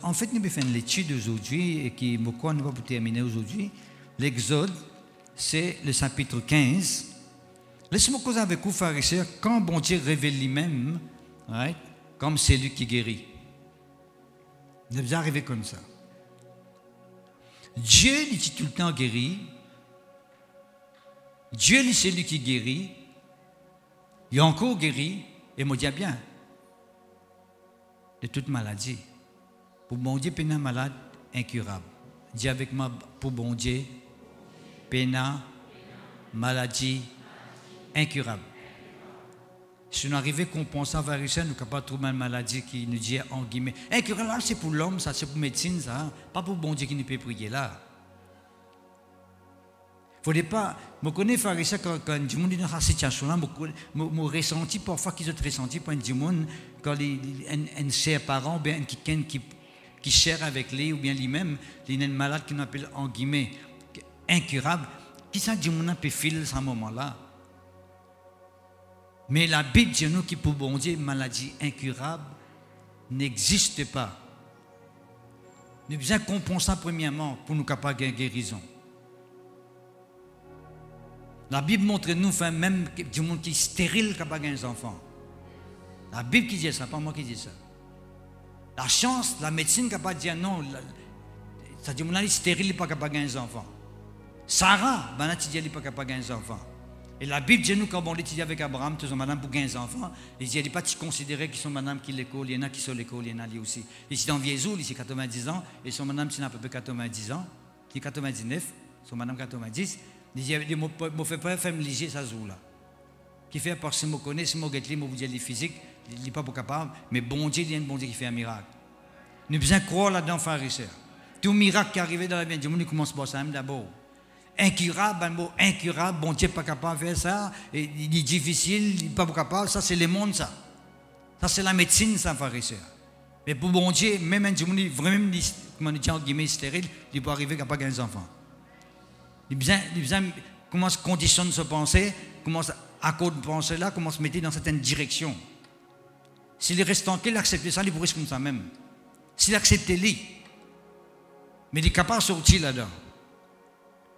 D: En fait, nous avons fait l'étude aujourd'hui et qui, pourquoi nous va pas terminer aujourd'hui. L'Exode, c'est le chapitre 15. Laisse-moi causer avec vous, pharisiens, quand bon Dieu révèle lui-même, right, comme c'est lui qui guérit. Nous devons arriver comme ça. Dieu, il dit tout le temps guéri. Dieu, c'est lui qui guérit. Il a encore guéri. Et moi, dis bien, de toute maladie. Pour bon Dieu, péna malade, incurable. Dis avec moi, pour bon Dieu, péna, maladie, incurable. Si nous arrivons à compenser à pharisien, nous ne sommes pas trouver une maladie qui nous dit en guillemets. Incurable, c'est pour l'homme, ça, c'est pour la médecine, ça. Pas pour bon Dieu qui nous peut prier là. Il ne faut pas. Je connais les pharisiens quand du monde est dans cette situation-là, je ressenti parfois qu'ils ont ressenti par du monde quand un cher parent, ou bien quelqu'un qui cherche avec lui, ou bien lui-même, il y a une malade qu'on appelle en guillemets incurable, qui ça du monde peut filer à ce moment-là. Mais la Bible dit nous qui pour bon Dieu, maladie incurable n'existe pas. Nous devons compenser premièrement pour nous capables de guérison. La Bible montre nous même du monde qui est stérile capable de gagner des enfants. La Bible qui dit ça, pas moi qui dis ça. La chance, la médecine capable de dire non, ça dit mon est stérile, il n'est pas capable de gagner des enfants. Sarah, elle n'est pas capable de gagner des enfants. Et la Bible dit nous quand on étudie avec Abraham, tous sont madame pour gagner des enfants, il dit elle n'est pas considérée qu'ils sont madame qui l'école, il y en a qui sont l'école, il y en a lui aussi. Ici dans Viezoul, ici 90 ans, et son madame qui a à peu près 90 ans, qui est 99, son madame 90. Il dit, je ne fais pas faire léger ça là. Qui fait parce que je connais, si je regarde vous dire les physiques, il n'est pas capable, mais bon Dieu, il y a un bon Dieu qui fait un miracle. Nous devons croire là-dedans, pharisiens. Tout miracle qui est arrivé dans la vie du monde, il commence par ça d'abord. Incurable, un mot incurable, bon Dieu n'est pas capable de faire ça, et il est difficile, il n'est pas capable, ça c'est le monde, ça. Ça c'est la médecine, ça, pharisiens. Mais pour bon Dieu, même un monde vraiment, comme on dit en guillemets, stérile, il peut arriver capable de gagner des enfants. Il commence à conditionner sa pensée, commence à cause de pensée là, commence à se mettre dans certaines directions. S'il reste tranquille, il accepte ça, il pourrait comme ça même. S'il accepte lui, mais il est capable de sortir là-dedans.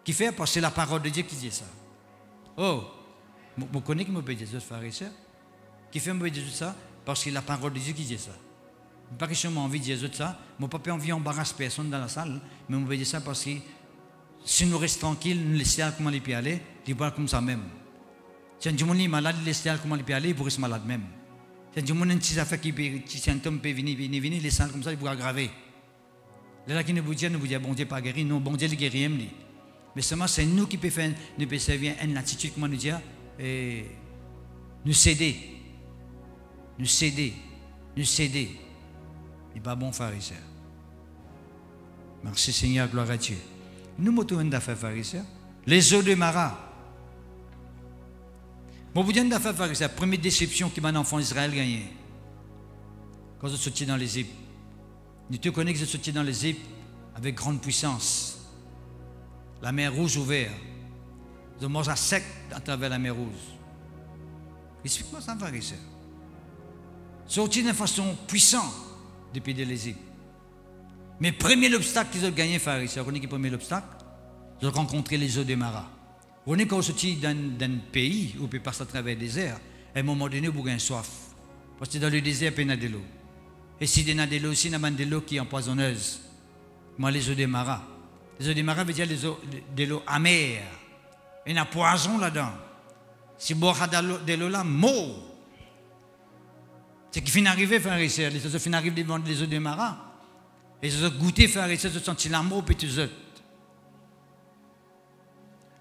D: Qui fait parce que c'est la parole de Dieu qui dit ça. Oh, vous connaissez qui m'obéit Jésus, pharisien? Qui fait m'obéir Jésus ça? Parce que c'est la parole de Dieu qui dit ça. Je n'ai pas question envie de Jésus ça, je n'ai pas envie d'embarrasser personne dans la salle, mais m'obéir ça parce que si nous restons tranquilles, nous laissons comment il peut aller, il va comme ça même. Si un monde est malade, il laisse comment il peut aller, il pourrait être malade même. Si un monde a une petite affaire qui symptôme peut venir, il laisse comme ça, il pourrait aggraver. Là qui nous dit, bon Dieu pas guéri, non, bon Dieu le guérit même. Mais seulement c'est nous qui pouvons servir une attitude, comment nous dire, et nous céder. Nous céder. Nous céder. Il n'est pas bon pharisien. Merci Seigneur, gloire à Dieu. Nous montons d'affaires pharisiens. Les eaux de Mara. Bon, vous dites d'affaires pharisiens, la première déception que mon enfant Israël a gagnée. Quand je sortis dans l'Égypte. Nous te connaissons que je sortis dans l'Égypte avec grande puissance. La mer rouge ouverte. Je mange à sec à travers la mer rouge. Explique-moi ça, pharisien. Sorti d'une façon puissante depuis de l'Égypte. Mais premier obstacle qu'ils ont gagné, pharisiens, vous connaissez le premier obstacle? Ils ont rencontré les eaux de Mara. Vous connaissez quand vous sortez d'un pays où vous pouvez passer à travers le désert, à un moment donné, vous avez soif. Parce que dans le désert, il y a de l'eau. Et si il y a de l'eau aussi, il y a de l'eau qui est empoisonneuse. Moi, les eaux de Mara. Les eaux de Mara veut dire de l'eau amère. Il y a un poison là-dedans. Si vous boivez de l'eau là, mort. C'est qui finit d'arriver, pharisiens. Les autres finissent d'arriver devant les eaux de Mara. Et ils ont goûté, pharisiens, ils ont senti l'amour, puis tout ça.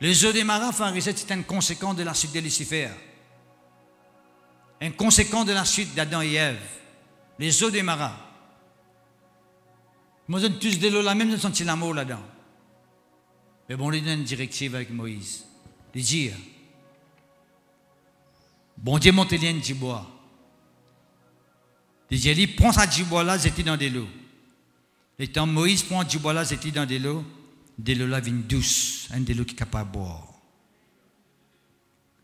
D: Les eaux de Mara, pharisiens, c'est un conséquent de la suite de Lucifer. Un conséquent de la suite d'Adam et Ève. Les eaux de Mara. Moi, je tous de l'eau là, même, je senti l'amour là-dedans. Mais bon, il donne une directive avec Moïse. Il dit, bon Dieu monte lien du bois. Il dit, prends ça du bois là, j'étais dans de l'eau. Et quand Moïse prend du bois là, j'étais dans de l'eau là vient douce, un de l'eau qui est capable de boire.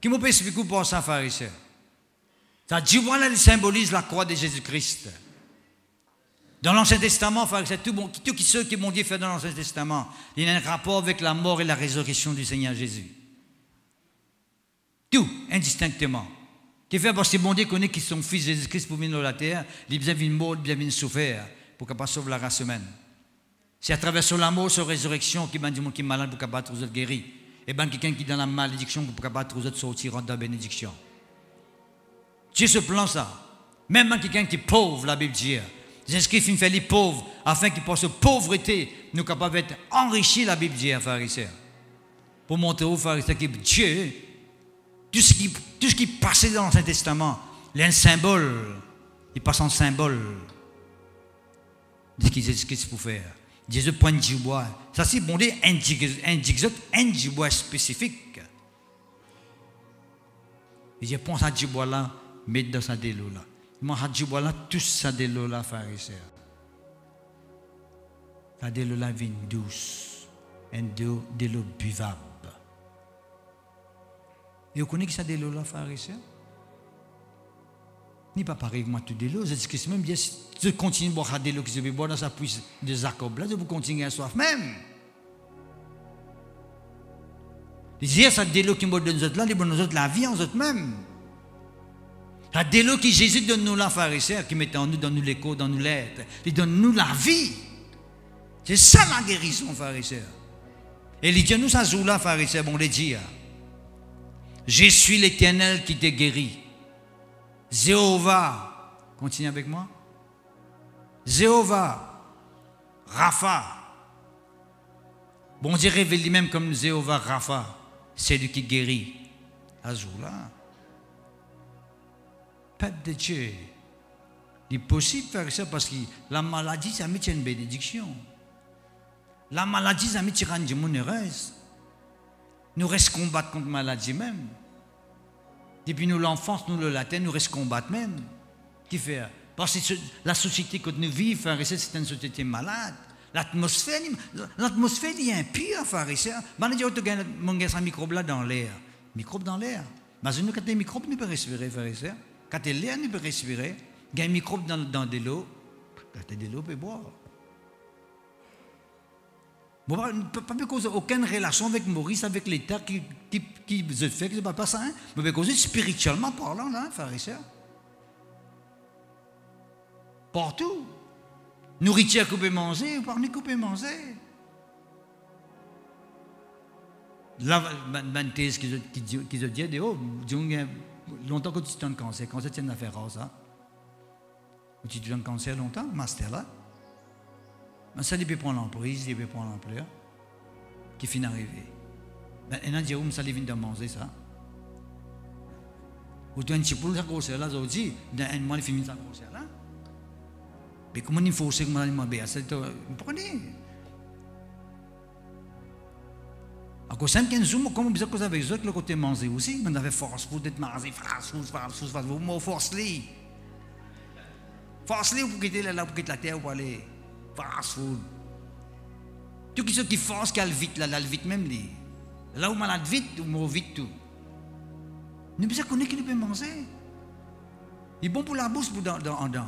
D: Qui m'a pas expliqué pour ça, pharisien? Ça dit, voilà, il symbolise la croix de Jésus-Christ. Dans l'Ancien Testament, c'est tout ce que mon Dieu fait dans l'Ancien Testament, il y a un rapport avec la mort et la résurrection du Seigneur Jésus. Tout, indistinctement. Qui fait parce que mon Dieu connaît que son fils Jésus-Christ pour venir dans la terre, il a besoin d'une mort, il a besoin de souffrir pour qu'il puisse sauver la race humaine. C'est à travers la mort, sa résurrection, qui m'a dit qui est malade pour qu'il puisse être guéri. Et bien quelqu'un qui est dans la malédiction pour qu'il puisse être sortir dans la bénédiction. Dieu se plan ça. Même quelqu'un qui est pauvre, la Bible dit. Jésus-Christ fait les pauvres afin qu'il puisse pauvreté nous capables d'être enrichis, la Bible dit, frères et sœurs. Pour montrer aux frères et sœurs que Dieu, tout ce qui passait dans l'Ancien Testament, il y a un symbole, il passe en symbole de ce que Jésus-Christ peut faire. Jésus pointe du bois. Ça, c'est bon, un du bois spécifique. Et je pense à du bois là, mettre dans sa délo là. Moi, je vois là, tout ça de l'eau là, frères et sœurs. Ça de l'eau là vient douce, de l'eau buvable. Et vous connaissez que ça de l'eau là, frères et sœurs? Ni pas pareil que moi, tout de l'eau. Je dis que c'est même bien, si je continue à boire de l'eau que je vais boire dans sa puissance de Jacob là, je vous continuer à soif même. Dire ça de l'eau qui me donne nous autres là, les bonnes nous autres la vie en nous autres même. La délo que Jésus donne nous la frères et sœurs, qui met en nous, donne nous l'écho, dans nous l'être, il donne nous la vie. C'est ça la guérison, frères et sœurs. Et il dit nous ça joue là, frères et sœurs, bon les dire. Je suis l'Éternel qui te guérit. Jéhovah, continue avec moi. Jéhovah, Rapha. Bon Dieu révèle lui-même comme Jéhovah Rapha, c'est lui qui guérit. À jour là. Peuple de Dieu. Il est possible de faire ça parce que la maladie, ça met une bénédiction. La maladie, ça met une du monde heureuse. Nous restons combattre contre la maladie même. Depuis nous l'enfance, nous le latin, nous restons combattre même. Qui fait? Parce que la société que nous vivons, c'est une société malade. L'atmosphère, il y a un pire, frère et sœur. On dit que tu as un microbe là dans l'air. Microbe dans l'air. Mais nous, quand tu as un microbe, nous pouvons respirer, frère et sœur. Quand tu es l'air, nous pouvons respirer. Il y a un microbe dans de l'eau. Quand tu as de l'eau, tu peux boire. Bon, pas cause aucune relation avec Maurice, avec l'État qui se fait, que ce n'est pas ça. Hein? Mais cause spirituellement parlant, là, frère et sœur. Partout. Nourriture qu'on peut manger, ou parmi qu'on peut manger. Là, une thèse qui se dit, oh, longtemps que tu te donnes cancer, quand c'est une affaire rare, ça. Tu te donnes cancer longtemps, master là. Mais ça, il peut prendre l'emprise, il peut prendre l'ampleur, qui finit d'arriver. Maintenant, il dit, ça, il vient de manger ça. Ou tu as un petit peu de cancer là, je dis, un mois, il finit de cancer là. Mais comment il faut que je me prenez. À cause de ça, comme vous avez besoin de le côté manger aussi, vous avez force pour être mangé, fast food, vous forcez. Forcez pour quitter là, pour quitter la terre, pour aller fast food. Tout ce qui force qu'elle vite, là, elle vite même. Là où malade vite, ou mort vite tout. Nous devons connaître qu'il peut manger. Il est bon pour la bouche, pour en dedans.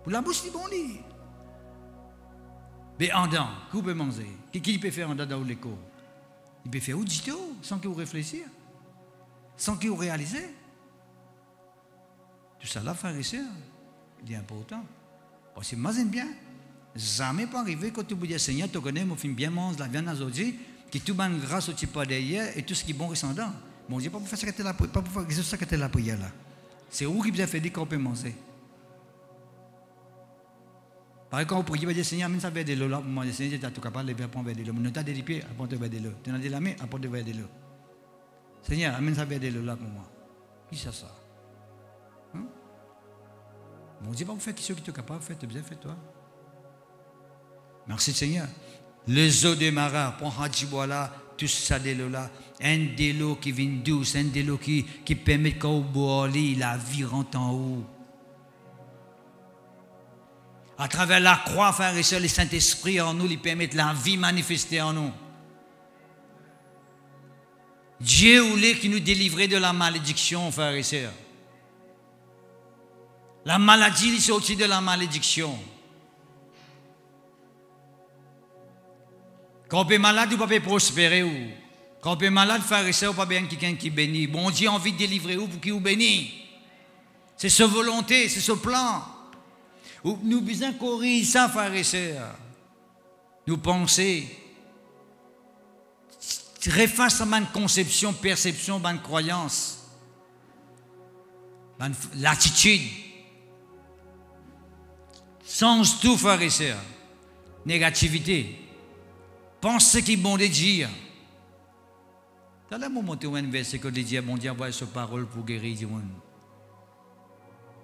D: Pour la bouche, c'est bon. Mais en dedans, qu'on peut manger. Qui peut faire en dedans dans l'écho? Il peut faire du tout, sans qu'il réfléchisse, sans qu'il réalise. Tout ça là, frère et sœur, il est important. Parce que moi, j'aime bien. Jamais pas arriver quand tu vous dis, Seigneur, tu connais, mon film bien mange la viande aujourd'hui, qui tout bonne grâce au type pas derrière et tout ce qui est bon rescendant. Bon Dieu, pas pour faire ça que la prière, pas pour faire ça que la prière là. C'est où qui vous a fait dire qu'on peut manger. Par exemple, quand vous priez, vous dites, Seigneur, amène ça vers de l'eau là, pour moi, Seigneur, tu es tout capable de faire prendre vers de l'eau. Mais tu as des pieds, apporte vers de l'eau. Tu as de la main, apporte vers de l'eau. Seigneur, amène ça vers de l'eau là pour moi. Qui c'est ça? Bon Dieu, pas vous faire ce qui est capable de faire, tu as bien fait toi. Merci Seigneur. Les eaux de Mara, prends Hadjibois là, tout ça de l'eau là. Un de l'eau qui vient douce, un de l'eau qui permet qu'au boire la vie rentre en haut. À travers la croix, frères et sœurs, le Saint-Esprit en nous, lui permettent la vie manifestée en nous. Dieu voulait qu'il nous délivre de la malédiction, frères et sœurs. La maladie est sortie de la malédiction. Quand on est malade, on ne peut pas prospérer. Quand on est malade, frères et sœurs, on ne peut pas bien quelqu'un qui bénit. Bon Dieu a envie de délivrer pour qu'il vous bénisse. C'est sa volonté, c'est ce plan. Nous besoin corriger ça, frères et sœurs. Nous penser. Refasse ma conception, perception, ma croyance, l'attitude. Change tout, frères et sœurs. Négativité. Pense ce qu'il bon de dire. Dans le moment où un verset que dit, bon Dieu envoie sa parole pour guérir du monde.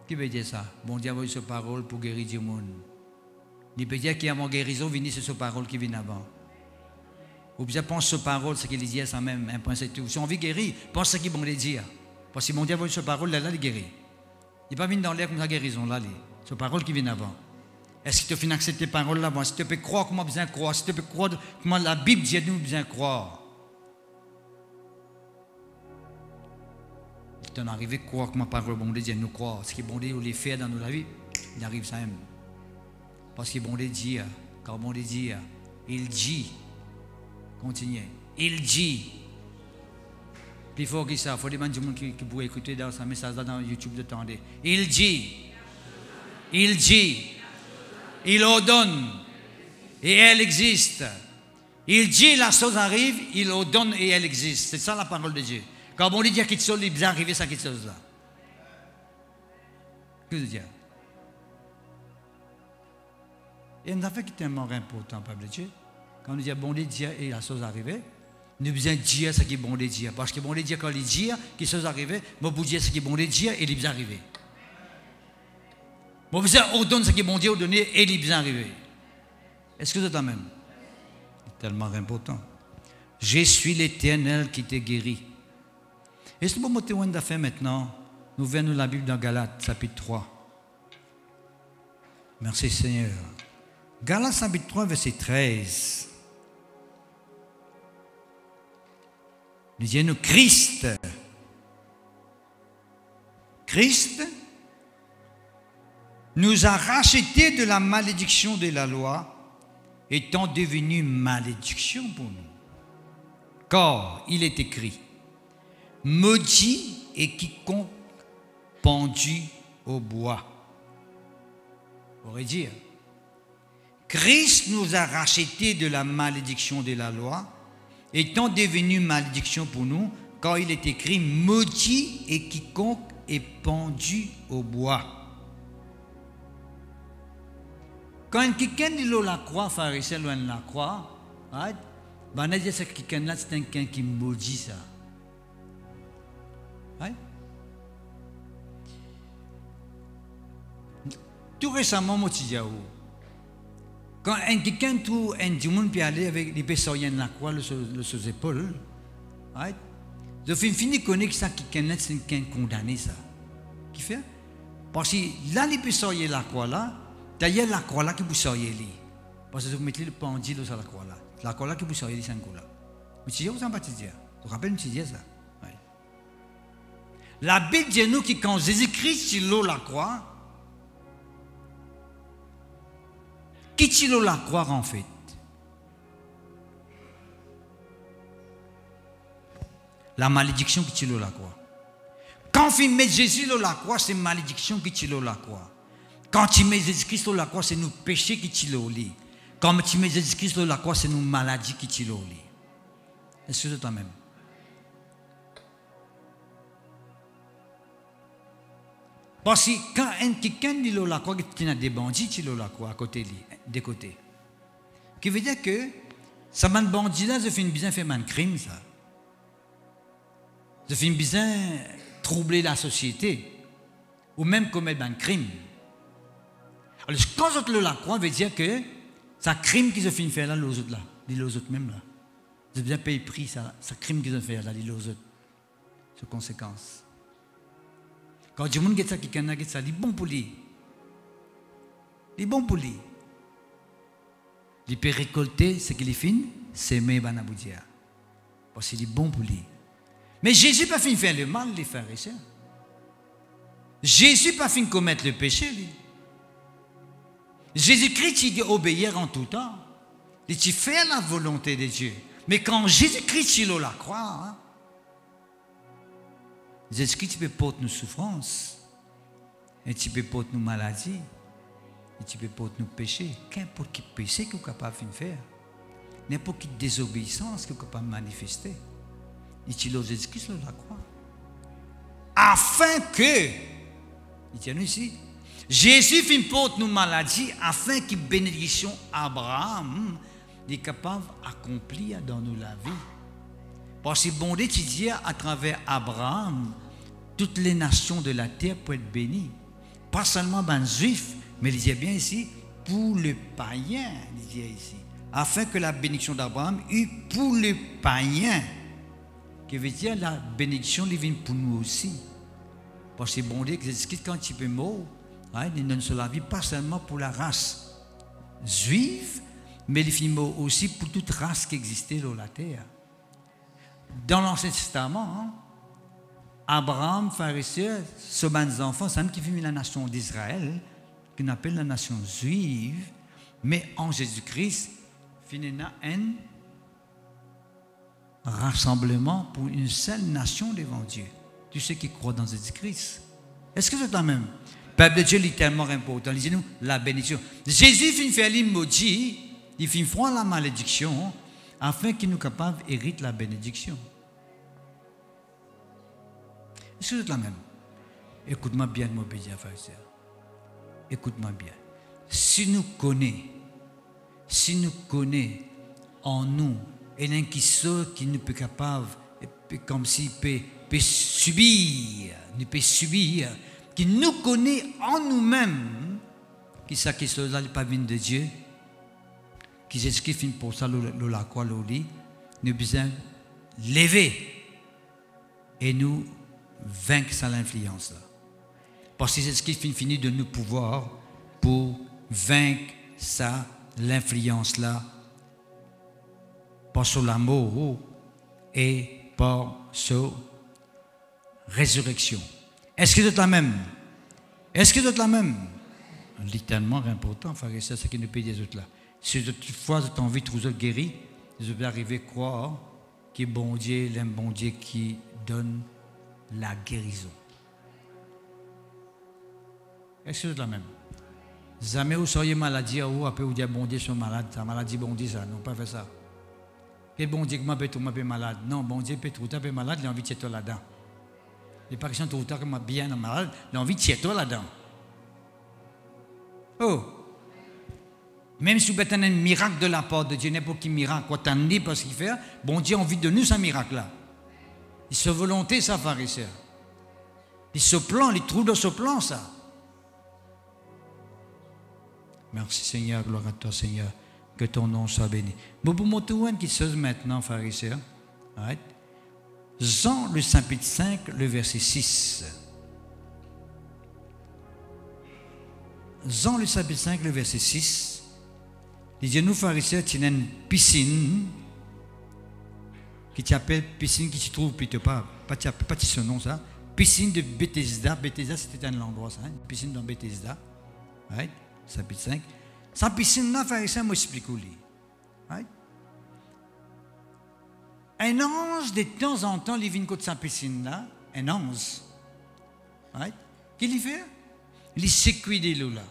D: Qui veut dire ça? Bon Dieu envoie sa parole pour guérir du monde. Il peut dire qu'il y a mon guérison, venez sur sa parole qui vient avant. Ou bien pense sa parole, ce qu'il dit à ça même, un point c'est tout. Si on veut guérir, pense ce qu'il bon de dire. Parce que mon Dieu envoie sa parole, là, il guérit. Il n'est pas venu dans l'air comme sa guérison, là, sa parole qui vient avant. Est-ce que tu peux accepter cette parole là? Si tu peux croire comment besoin croire, si tu peux croire comment la Bible dit nous besoin croire. Tu es arrivé à croire comment la parole bon Dieu dit nous croire. Ce qui est bon Dieu les fait dans nos vie, il arrive ça même. Parce qu'il est bon Dieu dit, quand bon Dieu dit, il dit, continuez, il dit. Plus fort que ça, il faut des gens qui pourraient écouter dans sa message dans YouTube de temps. Il dit, il dit. Il ordonne et elle existe. Il dit la chose arrive, il ordonne et elle existe. C'est ça la parole de Dieu. Quand on dit quelque chose, il est arrivé ça quelque chose là. Qu'est-ce que je veux dire? Et une affaire qui est tellement important, peuple de Dieu. Quand on dit bon Dieu et la chose arrivée, nous besoin dire ce qui est bon de dire. Parce que bon Dieu quand il dit quelque chose arrive, moi vous dire ce qui est bon de dire et il est arrivé. Bon, vous ordonne ce qui est bon Dieu ordonné et il est bien arrivé. Est-ce que c'est la même? C'est tellement important. Je suis l'Éternel qui te guérit. Et ce moment où on a fait maintenant, nous venons la Bible dans Galates, chapitre 3. Merci Seigneur. Galates, chapitre 3, verset 13. Nous disons Christ. Christ nous a rachetés de la malédiction de la loi, étant devenu malédiction pour nous. Car il est écrit, maudit est quiconque pendu au bois. On pourrait dire, Christ nous a rachetés de la malédiction de la loi, étant devenu malédiction pour nous, car il est écrit, maudit est quiconque est pendu au bois. Quand quelqu'un dit la croix, pharisien loin de la croix, on a dit que quelqu'un-là, c'est quelqu'un qui maudit ça. Tout récemment, moi, je dis quand quelqu'un trouve un démon peut aller avec les personnes de la croix sur ses épaules, je finis de connaître que ça, quelqu'un-là, c'est quelqu'un condamné ça. Qui fait? Parce que là, les personnes de la croix là, d'ailleurs, la croix là qui vous seriez là. Parce que vous mettez le pendule sur la croix là. La croix là qui vous seriez là, c'est un coup là. Vous vous en baptisez. Vous vous rappelez, ça? Oui. La Bible dit nous que quand Jésus-Christ sur l'eau la croix, qui sur l'eau la croix en fait? La malédiction qui sur l'eau la croix. Quand on met Jésus sur la croix, c'est malédiction qui sur l'eau la croix. Quand tu mets Jésus-Christ sur la croix, c'est nos péchés qui tu l'ont lit. Quand tu mets Jésus-Christ sur la croix, c'est nos maladies qui tu l'ont lit. Est-ce que c'est toi-même? Parce que quand quelqu'un dit la croix, il y a des bandits qui l'ont la croix à côté, des côtés. Qui veut dire que ça m'a bandit là, je fais une bien fait un crime, ça. Je fais une bien troubler la société. Ou même commettre un crime. Alors, quand je la croix, veut dire que c'est un crime qu'ils ont fait faire là, les autres là, les autres même là. Ils ont bien payé le prix, ça crime qu'ils ont fait là, les autres. C'est conséquence. Quand du monde qui ça, quelqu'un a ça, il est bon pour lui. Il est bon pour lui. Il peut récolter ce qu'il est fin, s'aimer Banaboudia. Parce qu'il est bon pour lui. Mais Jésus n'a pas fini de faire le mal, les frères et sœurs. Jésus n'a pas fini de commettre le péché, lui. Jésus-Christ, il dit obéir en tout temps. Il dit faire la volonté de Dieu. Mais quand Jésus-Christ, il est la croix, hein, Jésus-Christ peut porter nos souffrances, et tu peux porter nos maladies, et tu peux porter nos péchés. Qu'importe quel péché que vous êtes capable de faire, n'importe quelle désobéissance que vous êtes capable de manifester, il dit Jésus-Christ sur la croix. Afin que, il dit nous ici, Jésus fait porter nos maladies afin que bénédiction Abraham est capable d'accomplir dans nous la vie. Parce que bon Dieu dit à travers Abraham, toutes les nations de la terre peuvent être bénies. Pas seulement les juifs, mais il dit bien ici, pour le païen, il dit ici, afin que la bénédiction d'Abraham eût pour le païen, qui veut dire la bénédiction divine pour nous aussi. Parce que bon Dieu, quand il peut mort, il donne sur la vie, pas seulement pour la race juive, mais il finit mort aussi pour toute race qui existait sur la terre. Dans l'Ancien Testament, hein, Abraham, frères et sœurs, ce des enfants, c'est même qui fait la nation d'Israël, qu'on appelle la nation juive, mais en Jésus-Christ, finit un rassemblement pour une seule nation devant Dieu. Tous ceux qui croient dans Jésus-Christ. Est-ce que c'est la même? Le peuple de Dieu est tellement important. Lisez-nous la bénédiction. Jésus finit faire les maudits, il finit faire la malédiction, afin qu'il nous capable d'hériter la bénédiction. Est-ce que c'est la même? Écoute-moi bien, mon béni, frère et sœur. Écoute-moi bien. Si nous connaissons en nous, et un qui sort qui nous peut capable, comme s'il peut subir, qui nous connaît en nous-mêmes, qui ça qui soit là, pas venu de Dieu, qui c'est ce qui finit pour ça, la croix, le lit, nous besoin lever et nous vaincre ça l'influence là. Parce que c'est ce qui finit de nous pouvoir pour vaincre ça l'influence là, par sur l'amour et par sur résurrection. Est-ce que c'est la même? Est-ce que c'est la même? C'est tellement important, frère et sœur, ce qui nous paye des autres là. Si toutefois vous avez envie de trouver guéri, vous devez arriver à croire que bon Dieu, l'aime bon Dieu qui donne la guérison. Est-ce que c'est la même? Jamais vous seriez maladie, ou après vous dites bon Dieu, je suis malade, ta maladie, bon Dieu, ça, non, pas fait ça. Et bon Dieu, moi, je suis malade. Non, bon Dieu, peut tout le malade, il a envie de tirer là-dedans. Les patients, tout le temps, comme bien malade, il a envie de tirer là-dedans. Oh! Même si vous êtes un miracle de la part de Dieu, n'importe quel miracle, quoi t'en dis parce qu'il fait, bon Dieu a envie de nous ce miracle-là. Il se volonté, ça, frère et sœur. Il se plan, il trouve dans ce plan, ça. Merci Seigneur, gloire à toi Seigneur, que ton nom soit béni. Bon, pour moi, tout qui se maintenant, frère et sœur, right? Jean, le chapitre 5, le verset 6. Jean, le chapitre 5, le verset 6. Il dit, nous, frères et sœurs, tu as une piscine qui t'appelle piscine qui se trouve plutôt pas ce nom ça. Piscine de Bethesda. Bethesda, c'était un endroit, ça, une piscine dans Bethesda. Right? Chapitre 5. Sa piscine-là, frère et sœur, moi, explique où right? Un ange, de temps en temps, il vient de sa piscine-là. Un ange. Right? Qu'est-ce qu'il fait? Il sécuit de l'eau là.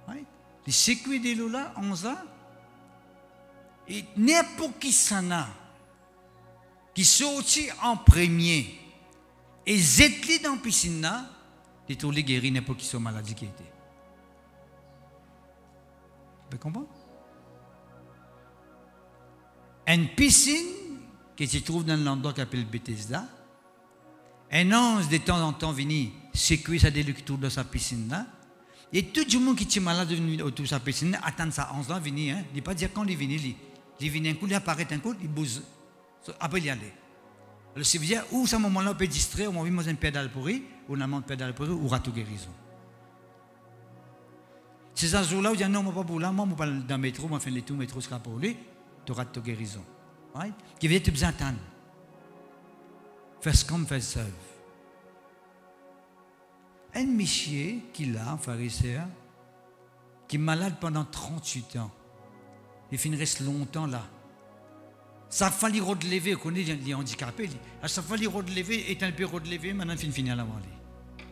D: Right? Il sécuit de l'eau là, on ça. Et n'importe qui s'en a, qui sortit en premier, et zétli dans la piscine là, il trouve les guéris n'importe qui sont maladie qui était. Vous pouvez comprendre? Une piscine qui se trouve dans l'endroit qu'on appelle Bethesda. Un ange de temps en temps vient sécurer sa délecture dans sa piscine là. Et tout le monde qui est malade autour de sa piscine attend sa ange là venir. Il ne dit pas dire quand il vient. Il vient un coup, il apparaît un coup, il bouge. Après il y aller. Alors si vous dites, où à ce moment-là on peut distraire, on va vivre une pédale pourrie, ou une amende pédale pourrie, ou rate guérison. C'est un jour-là où il dit non, moi pas pour là, moi pas dans le métro, moi fais les tours métro sera pour lui, tu rates ta guérison. right? Qui veut dire tu besoin d'attendre. Fais comme fais seul. Un monsieur qui l'a, un pharisien, qui est malade pendant 38 ans. Il finit reste longtemps là. Ça fallait relever, on est handicapé. Ça fallait relever, et un peu relevé, maintenant il finit à l'avant lui.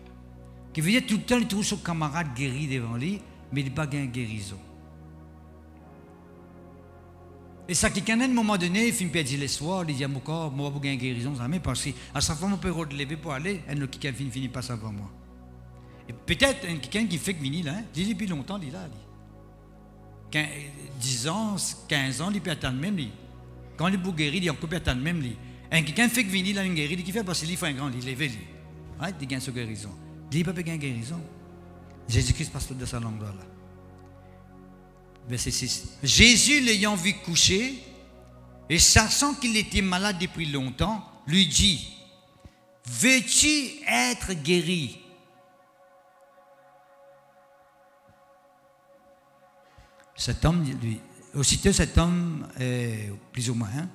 D: Qui veut dire tout le temps, il trouve son camarade guéri devant lui, mais il n'a pas gagné guérison. Et ça, quelqu'un à un moment donné, il finit par dire les soirs, il dit à mon corps, moi, je vais gagner guérison, ça parce qu'à chaque fois, on peut relever pour aller, et quelqu'un finit pas ça avant moi. Et peut-être quelqu'un qui fait que vini là, il dit depuis longtemps, il est là. 10 ans, 15 ans, il peut attendre même lui. Quand il est guéri, il peut attendre même lui. Et quelqu'un fait que vini là, il guérit, il fait parce qu'il fait un grand, il lève lui. Il gagne sa guérison. Il ne peut pas gagner guérison. Jésus-Christ passe de sa langue là. Verset 6. Jésus l'ayant vu coucher, et sachant qu'il était malade depuis longtemps, lui dit, veux-tu être guéri? Cet homme, lui, aussitôt cet homme, plus ou moins,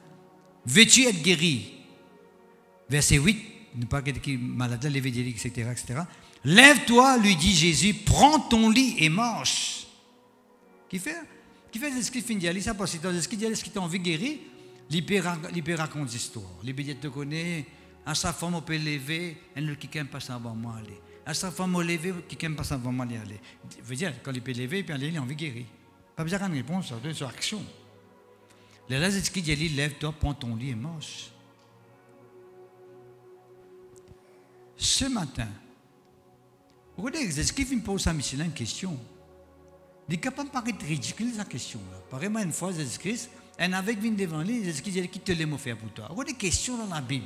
D: veux-tu être guéri? Verset 8, ne pas qu'il est malade, etc., etc. Lève-toi, lui dit Jésus, prends ton lit et marche. Qui fait ce qu'il finit d'y ça parce que ce qu'il t'a envie de guérir, il peut raconter l'histoire. Il peut dire, tu connais, à sa femme, on peut lever, et quelqu'un passe avant moi aller. À sa femme, on lever, quelqu'un passe avant moi aller. Je veux dire, quand il peut lever, il peut aller, il a envie de guérir. Pas besoin d'une réponse, c'est une action. Le reste, ce qu'il dit, lève-toi, prends ton lit et marche. Ce matin, regardez, est-ce qu'il me pose à Michel une question? Il est capable de paraître ridicule, sa question-là. Pareillement, une fois, Jésus-Christ, un avec vient devant lui, Jésus-Christ dit, qui te l'aime faire pour toi? Regardez des questions dans la Bible.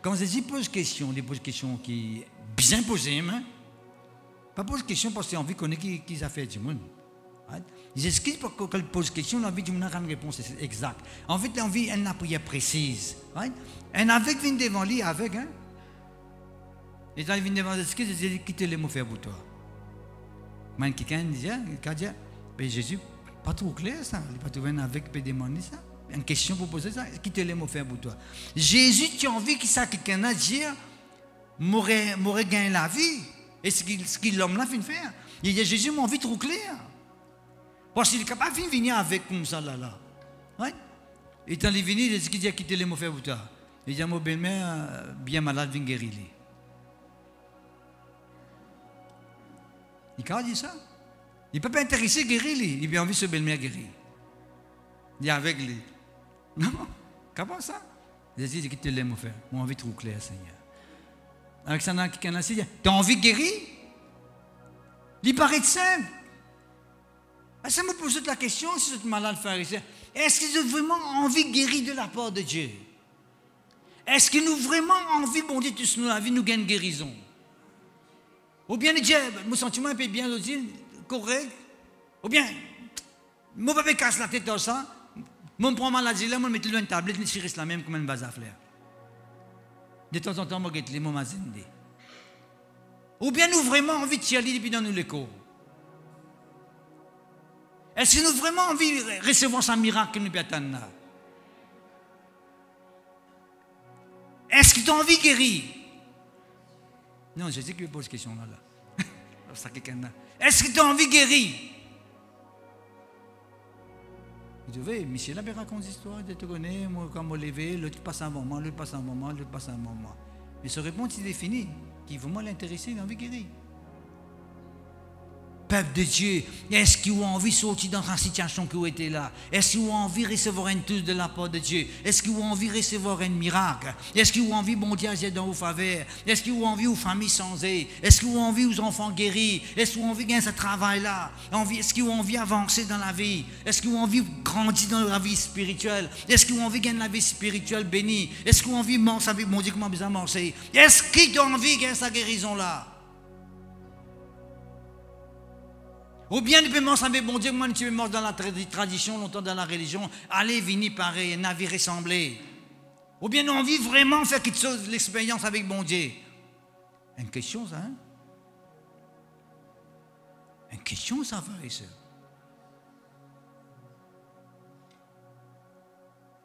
D: Quand Jésus pose question, il pose question qui est bien posée, hein? Pas pose question parce qu'il a envie de connaître qui a fait du monde. Jésus-Christ, quand il pose question, il a envie de donner une réponse exacte. En fait, il a envie d'une prière précise. Un avec vient devant lui, avec, hein? Et quand il vient devant Jésus-Christ, il dit, qui te l'aime faire pour toi? Mais quelqu'un dit, mais Jésus, pas trop clair ça, il n'est pas trouvé un avec peut demander ça. Une question pour poser ça, qui te l'aime faire pour toi? Jésus, tu as envie que ça quelqu'un a dit, m'aurait gagné la vie. Et ce que l'homme là fait faire. Il dit, Jésus m'a envie trop clair. Parce qu'il est capable de venir avec comme ça là. Et quand il est venu, il dit, qui te l'aime faire pour toi? Il dit, mon belle-mère, bien malade, vient guérir. Il a dit ça. Il ne peut pas intéresser à guérir, lui. Il a envie de se belle-mère guérir. Il est avec lui. Non, comment ça? Il dit, qui te l'aime faire? Moi, envie de trop clair, Seigneur. Avec ça, quelqu'un a dit, tu as envie de guérir? Il paraît simple. Ça me pose la question, si vous êtes malade, pharisien, est-ce qu'ils ont vraiment envie de guérir de la part de Dieu? Est-ce qu'ils ont vraiment envie, bon Dieu, tous nous la vie, nous gagne guérison? Ou bien Dieu, mon sentiment est bien aussi, correct. Ou bien, moi, je me casse la tête dans ça, je prends maladie là, je mets une tablette, je reste la même comme une base à fleurs. De temps en temps, je regarde les mots mazindés. Ou bien nous vraiment envie de chialer depuis dans nous les corps. Est-ce que nous vraiment envie de recevoir ce miracle que nous attendons là? Est-ce que tu as envie de guérir? Non, je sais que je pose cette question-là. Ça, quelqu'un là. Est-ce que tu as envie de guérir? Vous devez, Michel avait raconté l'histoire, je te connais, moi, quand je me levé, l'autre passe un moment, l'autre passe un moment, l'autre passe un moment. Mais ce réponse, il est fini. Qui vraiment l'intéressé, il a envie de guérir. Peuple de Dieu, est-ce qu'ils ont envie de sortir dans une situation qui était là? Est-ce qu'ils ont envie de recevoir une touche de la part de Dieu? Est-ce qu'ils ont envie de recevoir un miracle? Est-ce qu'ils ont envie, bon Dieu, d'agir dans vos faveurs? Est-ce qu'ils ont envie aux familles sansées? Est-ce qu'ils ont envie aux enfants guéris? Est-ce qu'ils ont envie de gagner ce travail-là? Est-ce qu'ils ont envie d'avancer dans la vie? Est-ce qu'ils ont envie de grandir dans la vie spirituelle? Est-ce qu'ils ont envie de gagner la vie spirituelle bénie? Est-ce qu'ils ont envie de manger avec mon Dieu comment besoin de manger? Est-ce qu'ils ont envie de gagner sa guérison-là? Ou bien il peut manger avec bon Dieu, moi tu peux manger dans la tradition, longtemps dans la religion, allez, venir pareil, un avis ressemblé. Ou bien on vit vraiment faire quelque chose, l'expérience avec bon Dieu. Une question ça, hein? Une question ça, frère et sœur.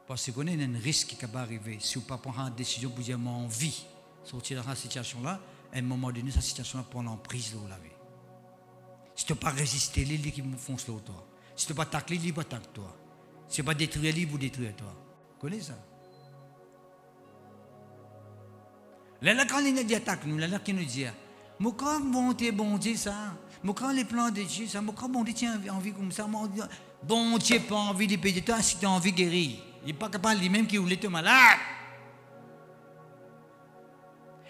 D: Parce qu'on a un risque qui va arriver. Si vous ne prenez pas une décision pour dire, moi, envie de sortir de cette situation-là, à un moment donné, cette situation-là prend l'emprise de la vie. Si tu ne peux pas résister, les qui me foncent sur toi. Si tu ne peux pas tacler, les qui t'attaquent toi. Si tu ne peux pas détruire, les qui détruire toi. Vous connaissez ça? Là, quand il nous attaque, nous, là, qui nous dit, mon corps, bon Dieu, ça. Mon corps, les plans de Dieu, ça. Mon corps, bon Dieu, tiens, envie comme ça. Bon Dieu, pas envie de payer toi si tu as envie de guérir. Il n'est pas capable, lui-même, qui voulait te malade.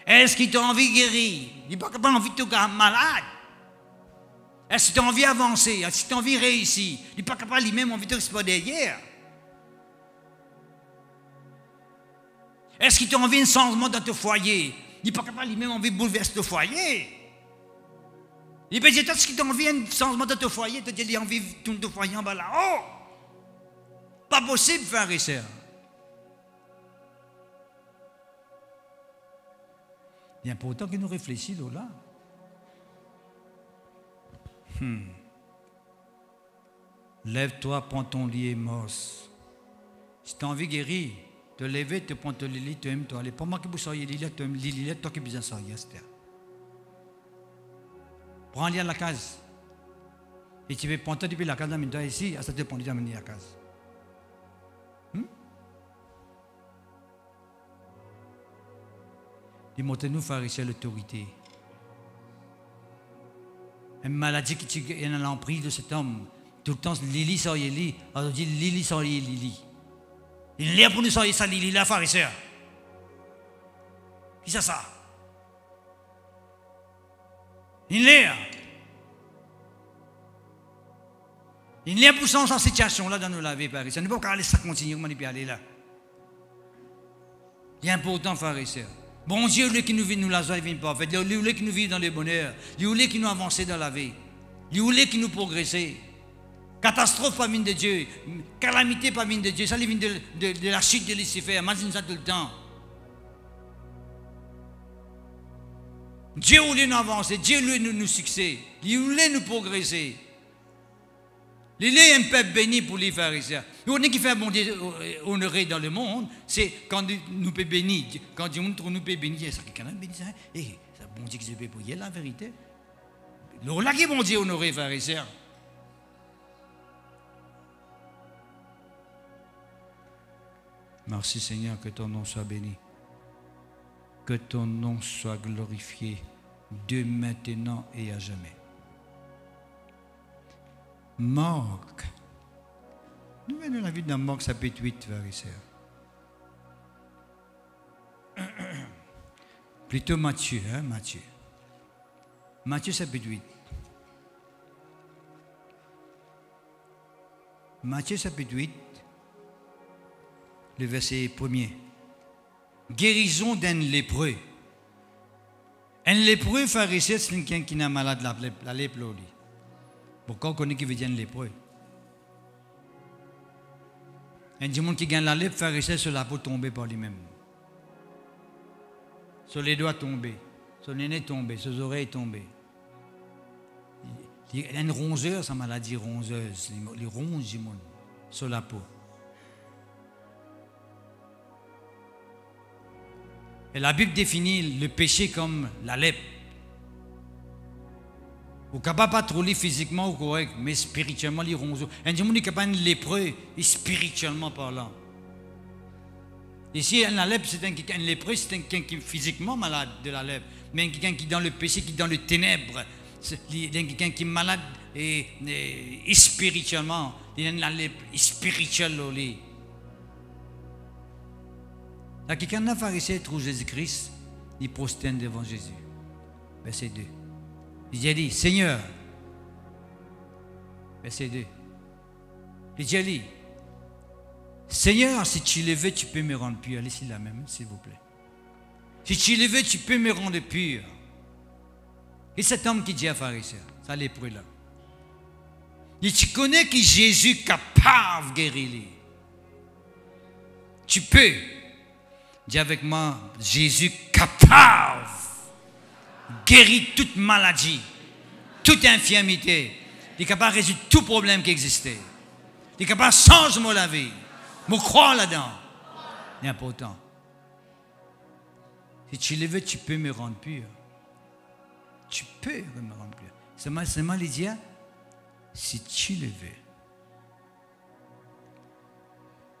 D: Est-ce qu'il t'a envie de guérir? Il n'est pas capable envie de te garder malade. Est-ce que tu as envie d'avancer? Est-ce que tu as envie de réussir? Il n'est pas capable, lui-même, envie de te responder derrière. Est-ce qu'il t'a envie d'un changement dans ton foyer? Il n'est pas capable, lui-même, envie de bouleverser ton foyer. Il peut dire, est-ce qu'il t'a envie d'un changement dans ton foyer? Tu as dit, il a envie de tourner ton foyer en bas là-haut. Pas possible, frère et sœur. Il est important que nous réfléchissions là. Lève-toi, prends ton lit et morse. Si tu as envie de guérir, te lever, te prends ton lit, tu aimes toi. Pas moi qui vous soyez lit, tu aimes lit, toi qui besoin de soyez. Prends un lit à la case. Et tu veux prendre depuis la case, toi ici, ça te prend à mener à la case. Montrez-nous, pharisiens, l'autorité. Une maladie qui est dans l'emprise de cet homme. Tout le temps, Lili sort Lili. On dit Lili sort Lili. Il est là pour nous sortir ça, Lili, là, pharisiens. Qui c'est ça? Il est là. Il est là pour cette situation-là dans nos laver, pharisiens. Nous ne pouvons pas laisser ça continuer, comment il peut aller là. Il est important, pharisiens. Bon Dieu, lui qui nous vit, nous la joie, il vient pas. Lui qui nous vit dans le bonheur. Lui qui nous avance dans la vie. Lui qui nous progresser. Catastrophe pas mine de Dieu. Calamité pas mine de Dieu. Ça vient de la chute de Lucifer. Imagine ça tout le temps. Dieu voulait nous avancer. Dieu voulait nous succès. Il voulait nous progresser. Il est un peuple béni pour les pharisiens. On est qui fait bon Dieu honorer dans le monde, c'est quand nous peut bénir. Quand Dieu nous peut bénir, c'est quelqu'un qui bénit ça. Et c'est bon Dieu qui se peut pour y la vérité. Là qui est bon Dieu honorer les pharisiens. Merci Seigneur, que ton nom soit béni. Que ton nom soit glorifié de maintenant et à jamais. Marc. Nous venons la vie dans Marc chapitre 8, frères et sœurs. Plutôt Matthieu, hein, Matthieu. Matthieu chapitre 8. Matthieu chapitre 8, le verset 1er. Guérison d'un lépreux. Un lépreux pharisien, c'est quelqu'un qui n'a malade la lèpre. Pourquoi on connaît qui veut dire un lépreux? Un monde qui gagne la lèpre pharisien, sur la peau tomber par lui-même. Sur les doigts tomber, sur les nez tomber, sur les oreilles tomber. Il y a une rongeur, sa maladie rongeuse, les ronges du monde, sur la peau. Et la Bible définit le péché comme la lèpre. Vous ne pouvez pas trop physiquement ou correct, mais spirituellement, les rongeaux. Un monde qui n'est pas un lépreux, spirituellement parlant. Ici, la lèpre, c'est un lépreux, c'est quelqu'un qui est physiquement malade de la lèpre, mais quelqu'un qui est dans le péché, qui est dans le ténèbre. C'est quelqu'un qui est malade et spirituellement. Il a la lèpre spirituelle. Là, quelqu'un d'un pharisien trouve Jésus-Christ, il prosterne devant Jésus. Verset 2. Il dit, Seigneur, verset 2. Il dit, Seigneur, si tu le veux, tu peux me rendre pur. Allez-y là même, s'il vous plaît. Si tu le veux, tu peux me rendre pur. Et cet homme qui dit à pharisien, ça lépreux là. Et tu connais que Jésus est capable de guérir. Tu peux. Dis avec moi, Jésus est capable de guérir toute maladie, toute infirmité. Il est capable de résoudre tout problème qui existait. Il est capable de changer la vie. Je crois là-dedans. C'est important. Si tu le veux, tu peux me rendre pur. Tu peux me rendre pur. Seulement les dire, si tu le veux.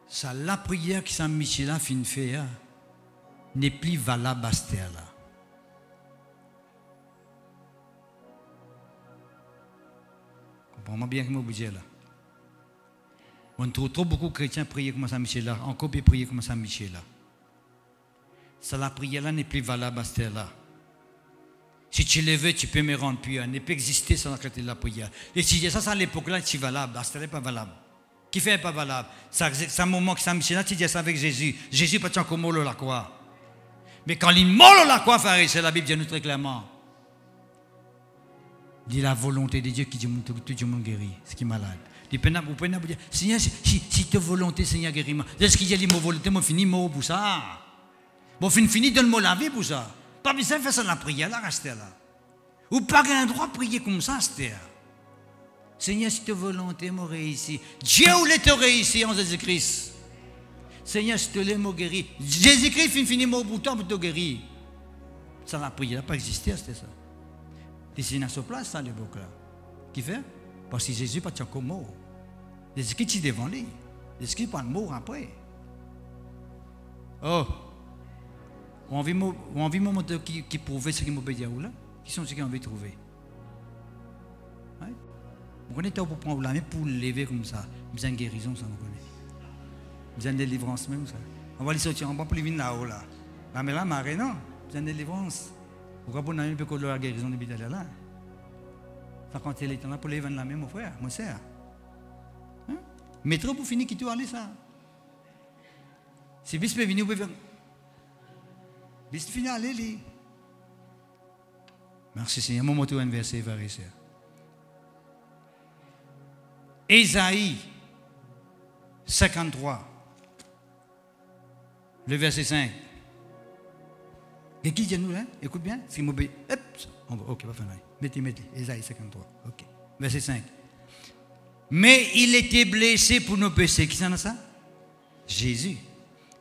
D: Ça, la prière que Saint Michel a fait n'est plus valable à cette là. Comprends-moi bien que je veux dire là. On trouve trop beaucoup de chrétiens prier comme Saint Michel là, encore plus prier comme Saint Michel là. Ça, la prière là n'est plus valable à cette là. Si tu le veux, tu peux me rendre pur. Il ne peut exister sans la prière. Et si ça, à l'époque là, c'est valable. À cette là, pas valable. Qui fait pas valable? C'est un moment que Saint Michel là, tu dis ça avec Jésus. Jésus pas encore mort la croix. Mais quand il mort la croix, c'est la Bible dit nous très clairement. Dit la volonté de Dieu qui dit tout le monde guérit, ce qui est malade. Vous pouvez dire, Seigneur, si ta volonté, Seigneur, guéris-moi. Est-ce qu'il y a dit, mon volonté, moi, fini, mort pour ça. Bon, fini, donne-moi la vie pour ça. Pas besoin de faire ça dans la prière, là, rester là. Ou pas un droit de prier comme ça, rester. Seigneur, si ta volonté, moi, réussi. Dieu, où l'est réussi en Jésus-Christ. Seigneur, si tu l'aimes, moi, guéri. Jésus-Christ, fini, mort pour toi, pour te guérir. Ça, la prière n'a pas existé, c'était ça. C'est dans sa place, ça, l'époque là. Qui fait? Parce que Jésus n'est pas encore mort. Jésus-Christ est devant lui. Jésus-Christ n'est pas mort après. Oh! On vit un moment qui prouve ce qu'il m'a dit là. Qui sont ceux qui ont envie de trouver? Vous connaissez pour prendre la main pour lever comme ça. Besoin de guérison, ça, vous connaissez. Besoin de délivrance même, ça. On va les sortir en bas pour les venir là-haut là. Mais là, marée, non. Besoin de délivrance. Pourquoi vous n'avez pas de la guérison de l'hôpital là? Ça quand il est là pour les vendre la main, mon frère, mon sœur. Métro pour finir qui doit aller ça. Si vous pouvez venir, vous pouvez venir. Vous pouvez finir aller lui. Merci Seigneur. Mon mot un verset va rester. Ésaïe 53, le verset 5. Et qui dit nous là? Écoute bien, si je vais. Ok, pas faire là. Mettez, Ésaïe 53. Ok. Verset 5. Mais il était blessé pour nos péchés. Qui s'en a ça? Jésus.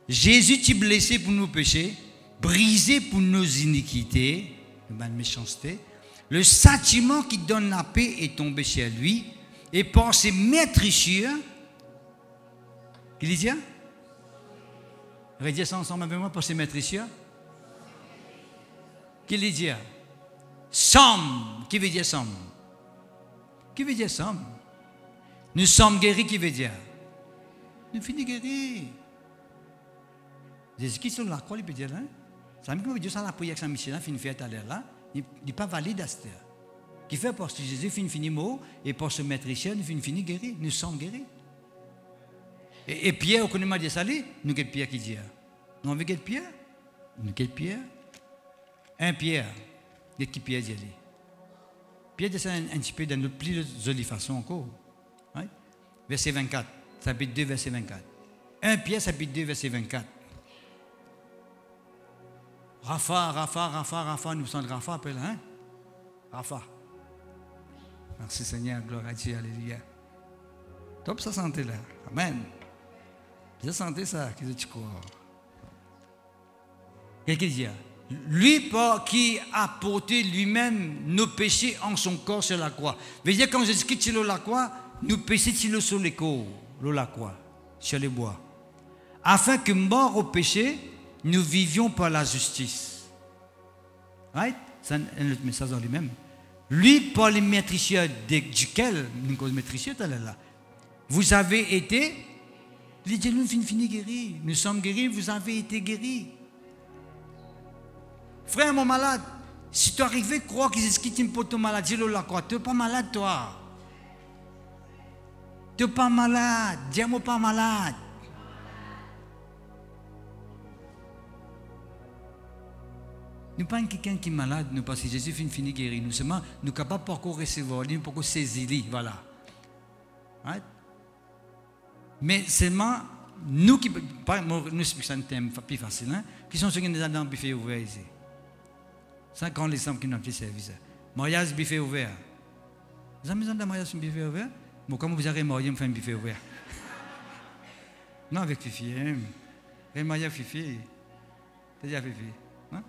D: Jésus était blessé pour nos péchés, brisé pour nos iniquités, la méchanceté. Le châtiment qui donne la paix est tombé sur lui, et par ses meurtrissures, qu'il dit? Redis ça ensemble avec moi, par ses meurtrissures. Qu'il dit? Somme. Qui veut dire somme? Qui veut dire somme? Nous sommes guéris, qui veut dire? Nous finissons guéris. Jésus-Christ sur la croix, il peut dire là. Ça veut dire que ça la prière que Saint-Michel finit fait à l'air là. Il n'est pas valide à cette heure. Qui fait parce que Jésus finit mort et pour se mettre ici, nous finit guéris. Nous sommes guéris. Et Pierre, au connaît de salut, nous quel Pierre qui dit? Nous avons quel Pierre? Nous quel Pierre? Un Pierre. Et qui Pierre dit? Pierre dit ça un petit peu dans une plus jolie façon encore. Ouais? Verset 24. Chapitre 2, verset 24. 1 Pierre, chapitre 2, verset 24. Rapha, nous sommes Rapha, appelle, hein? Rapha. Merci Seigneur, gloire à Dieu, alléluia. Top sa santé là, amen. J'ai senti ça, qu'est-ce que tu crois? Qu'est-ce qu'il dit? Lui qui a porté lui-même nos péchés en son corps sur la croix. Veut dire quand Jésus-Christ sur la croix, nous péchés sur le corps, la croix, sur les bois. Afin que mort au péché, nous vivions par la justice. Right? C'est un autre message en lui-même. Lui, par les maîtricieux duquel, nous maîtricieux, là, vous avez été, il dit, nous fini guéris. Nous sommes guéris, vous avez été guéris. Frère, mon malade, si tu arrives à croire que c'est qui pour ton maladie, la croix, tu n'es pas malade, toi. Tu n'es pas malade. Dis-moi pas malade. Nous ne sommes pas quelqu'un qui est malade, nous, parce que Jésus finit guéri. Nous sommes capables de encore recevoir, nous encore saisir, voilà. Right? Mais seulement, nous qui, nous expliquons un thème plus facile, hein, qui sont ceux qui nous ont dans le buffet ouvert ici. C'est quand les hommes qui n'ont plus service. Mariage, buffet ouvert. Vous avez besoin d'un mariage, un buffet ouvert? Bon, comment vous avez marié, me faire un buffet ouvert? Non, avec Fifi. Hein? Rémaillé Fifi. C'est déjà Fifi. Hein?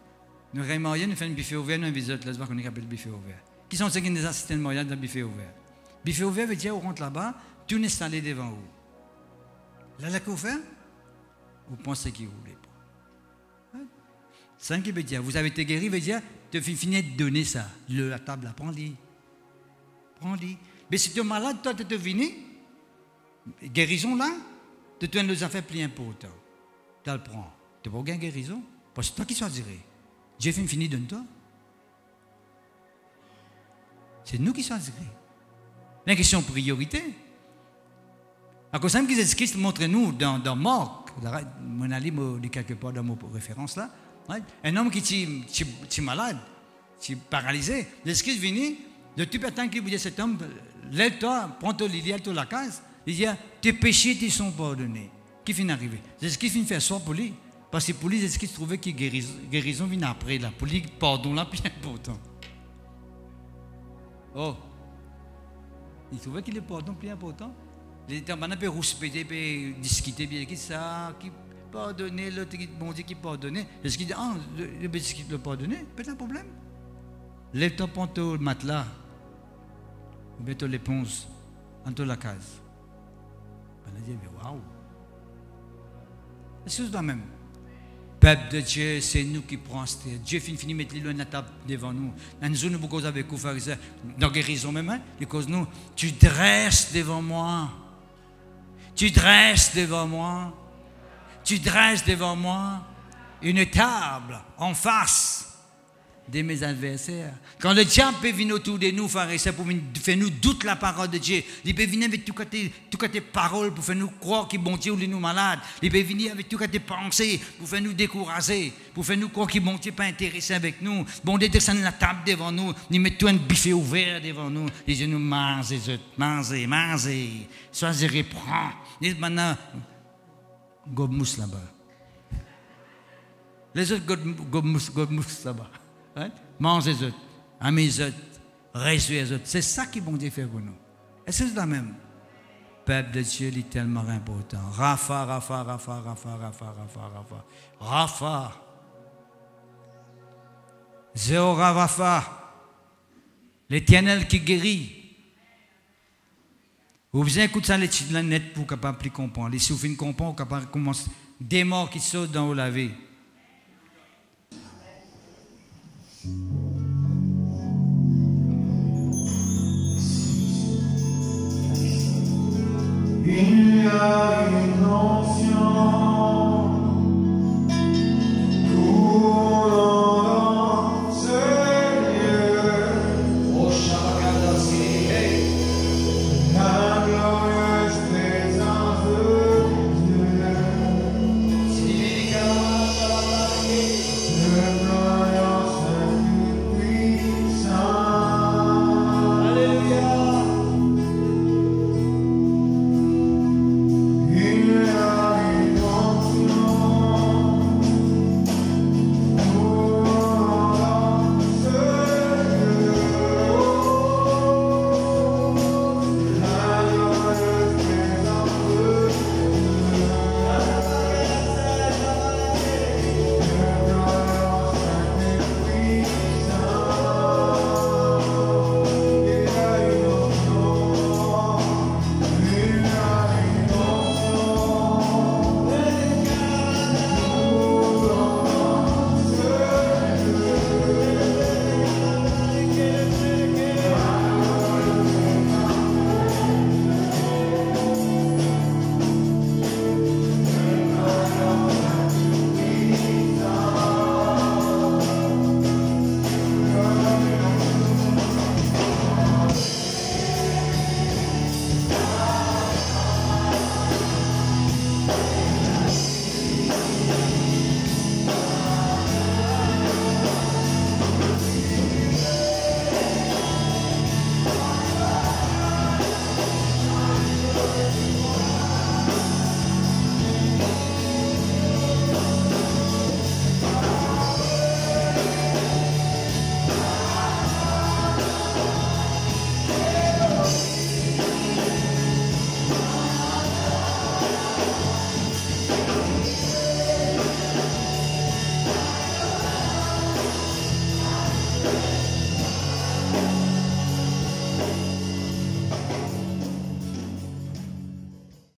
D: Nous rémaillons, nous faisons un buffet ouvert, nous un visite, là, c'est pas qu'on appelle buffet ouvert. Qui sont ceux qui nous assistent de mariage dans le buffet ouvert? Buffet ouvert veut dire, on rentre là-bas, tout est installé devant vous. Là, là, qu'on fait? Vous pensez qu'il ne voulait pas. Hein? C'est ça qui veut dire, vous avez été guéri, veut dire, tu finis de donner ça. La table, là, prends-le. Prends-le. Mais si tu es malade, toi, tu es venu, guérison là, tu as nos affaires plus importantes. Tu le prends. Tu n'as pas gagné guérison. Parce que c'est toi qui choisirais. Dieu fait fini de toi. C'est nous qui choisirons. La question de priorité. À cause de ça, Jésus-Christ montre-nous dans Marc, mon ali dit quelque part dans mon référence là, un homme qui est malade, qui est paralysé. Jésus-Christ vient, le type attend qu'il vous dit cet homme, lève-toi, prends-toi l'idée, à la case. Il dit, tes péchés te sont pardonnés. Qui finit d'arriver? Jésus-Christ finit de faire soi pour lui. Parce que pour lui, Jésus-Christ trouvait que guérison vient après. Là. Pour lui, pardon là, plus important. Oh! Il trouvait qu'il est pardon plus important. Il était en peu rouspété, puis discuter bien qui ça, qui pardonnait, l'autre bon Dieu qui pardonnait. Est-ce qu'il dit, ah, le Jésus-Christ le pardonnait? Peut-être un problème. Lève-toi, prends-toi le matelas, ou mets-toi l'éponge, en la case. On a dit, mais waouh! C'est la même. Peuple de Dieu, c'est nous qui prenons cette terre. Dieu finit mettre l'île à table devant nous. Nous nous beaucoup avec vous, pharisiens, dans guérison même, hein, parce que nous, tu dresses devant moi. Tu dresses devant moi. Tu dresses devant moi une table en face de mes adversaires. Quand le diable peut venir autour de nous, pharisiens, pour faire nous douter la parole de Dieu, il peut venir avec tout côté paroles pour faire nous croire qu'il est bon Dieu ou nous malades. Il peut venir avec tout côté pensées pour faire nous décourager, pour faire nous croire qu'il est bon Dieu pas intéressé avec nous. Bon Dieu descend la table devant nous, il met tout un buffet ouvert devant nous. Il dit nous mangez. Soit je reprends. Et maintenant, gobmousse là-bas. Les autres gobmousse là-bas. Hein? Mangez les autres, amis les autres, réjouis les autres. C'est ça qui bon Dieu fait pour nous. Et c'est la même. Peuple de Dieu, il est tellement important. Rafa. Zéhora Rafa. L'Éternel qui guérit. Vous besoin d'écouter ça, les titres net pour capable plus comprendre. Si vous finissez de comprendre, vous capable commencer des morts qui sautent dans la vie.
A: Il y a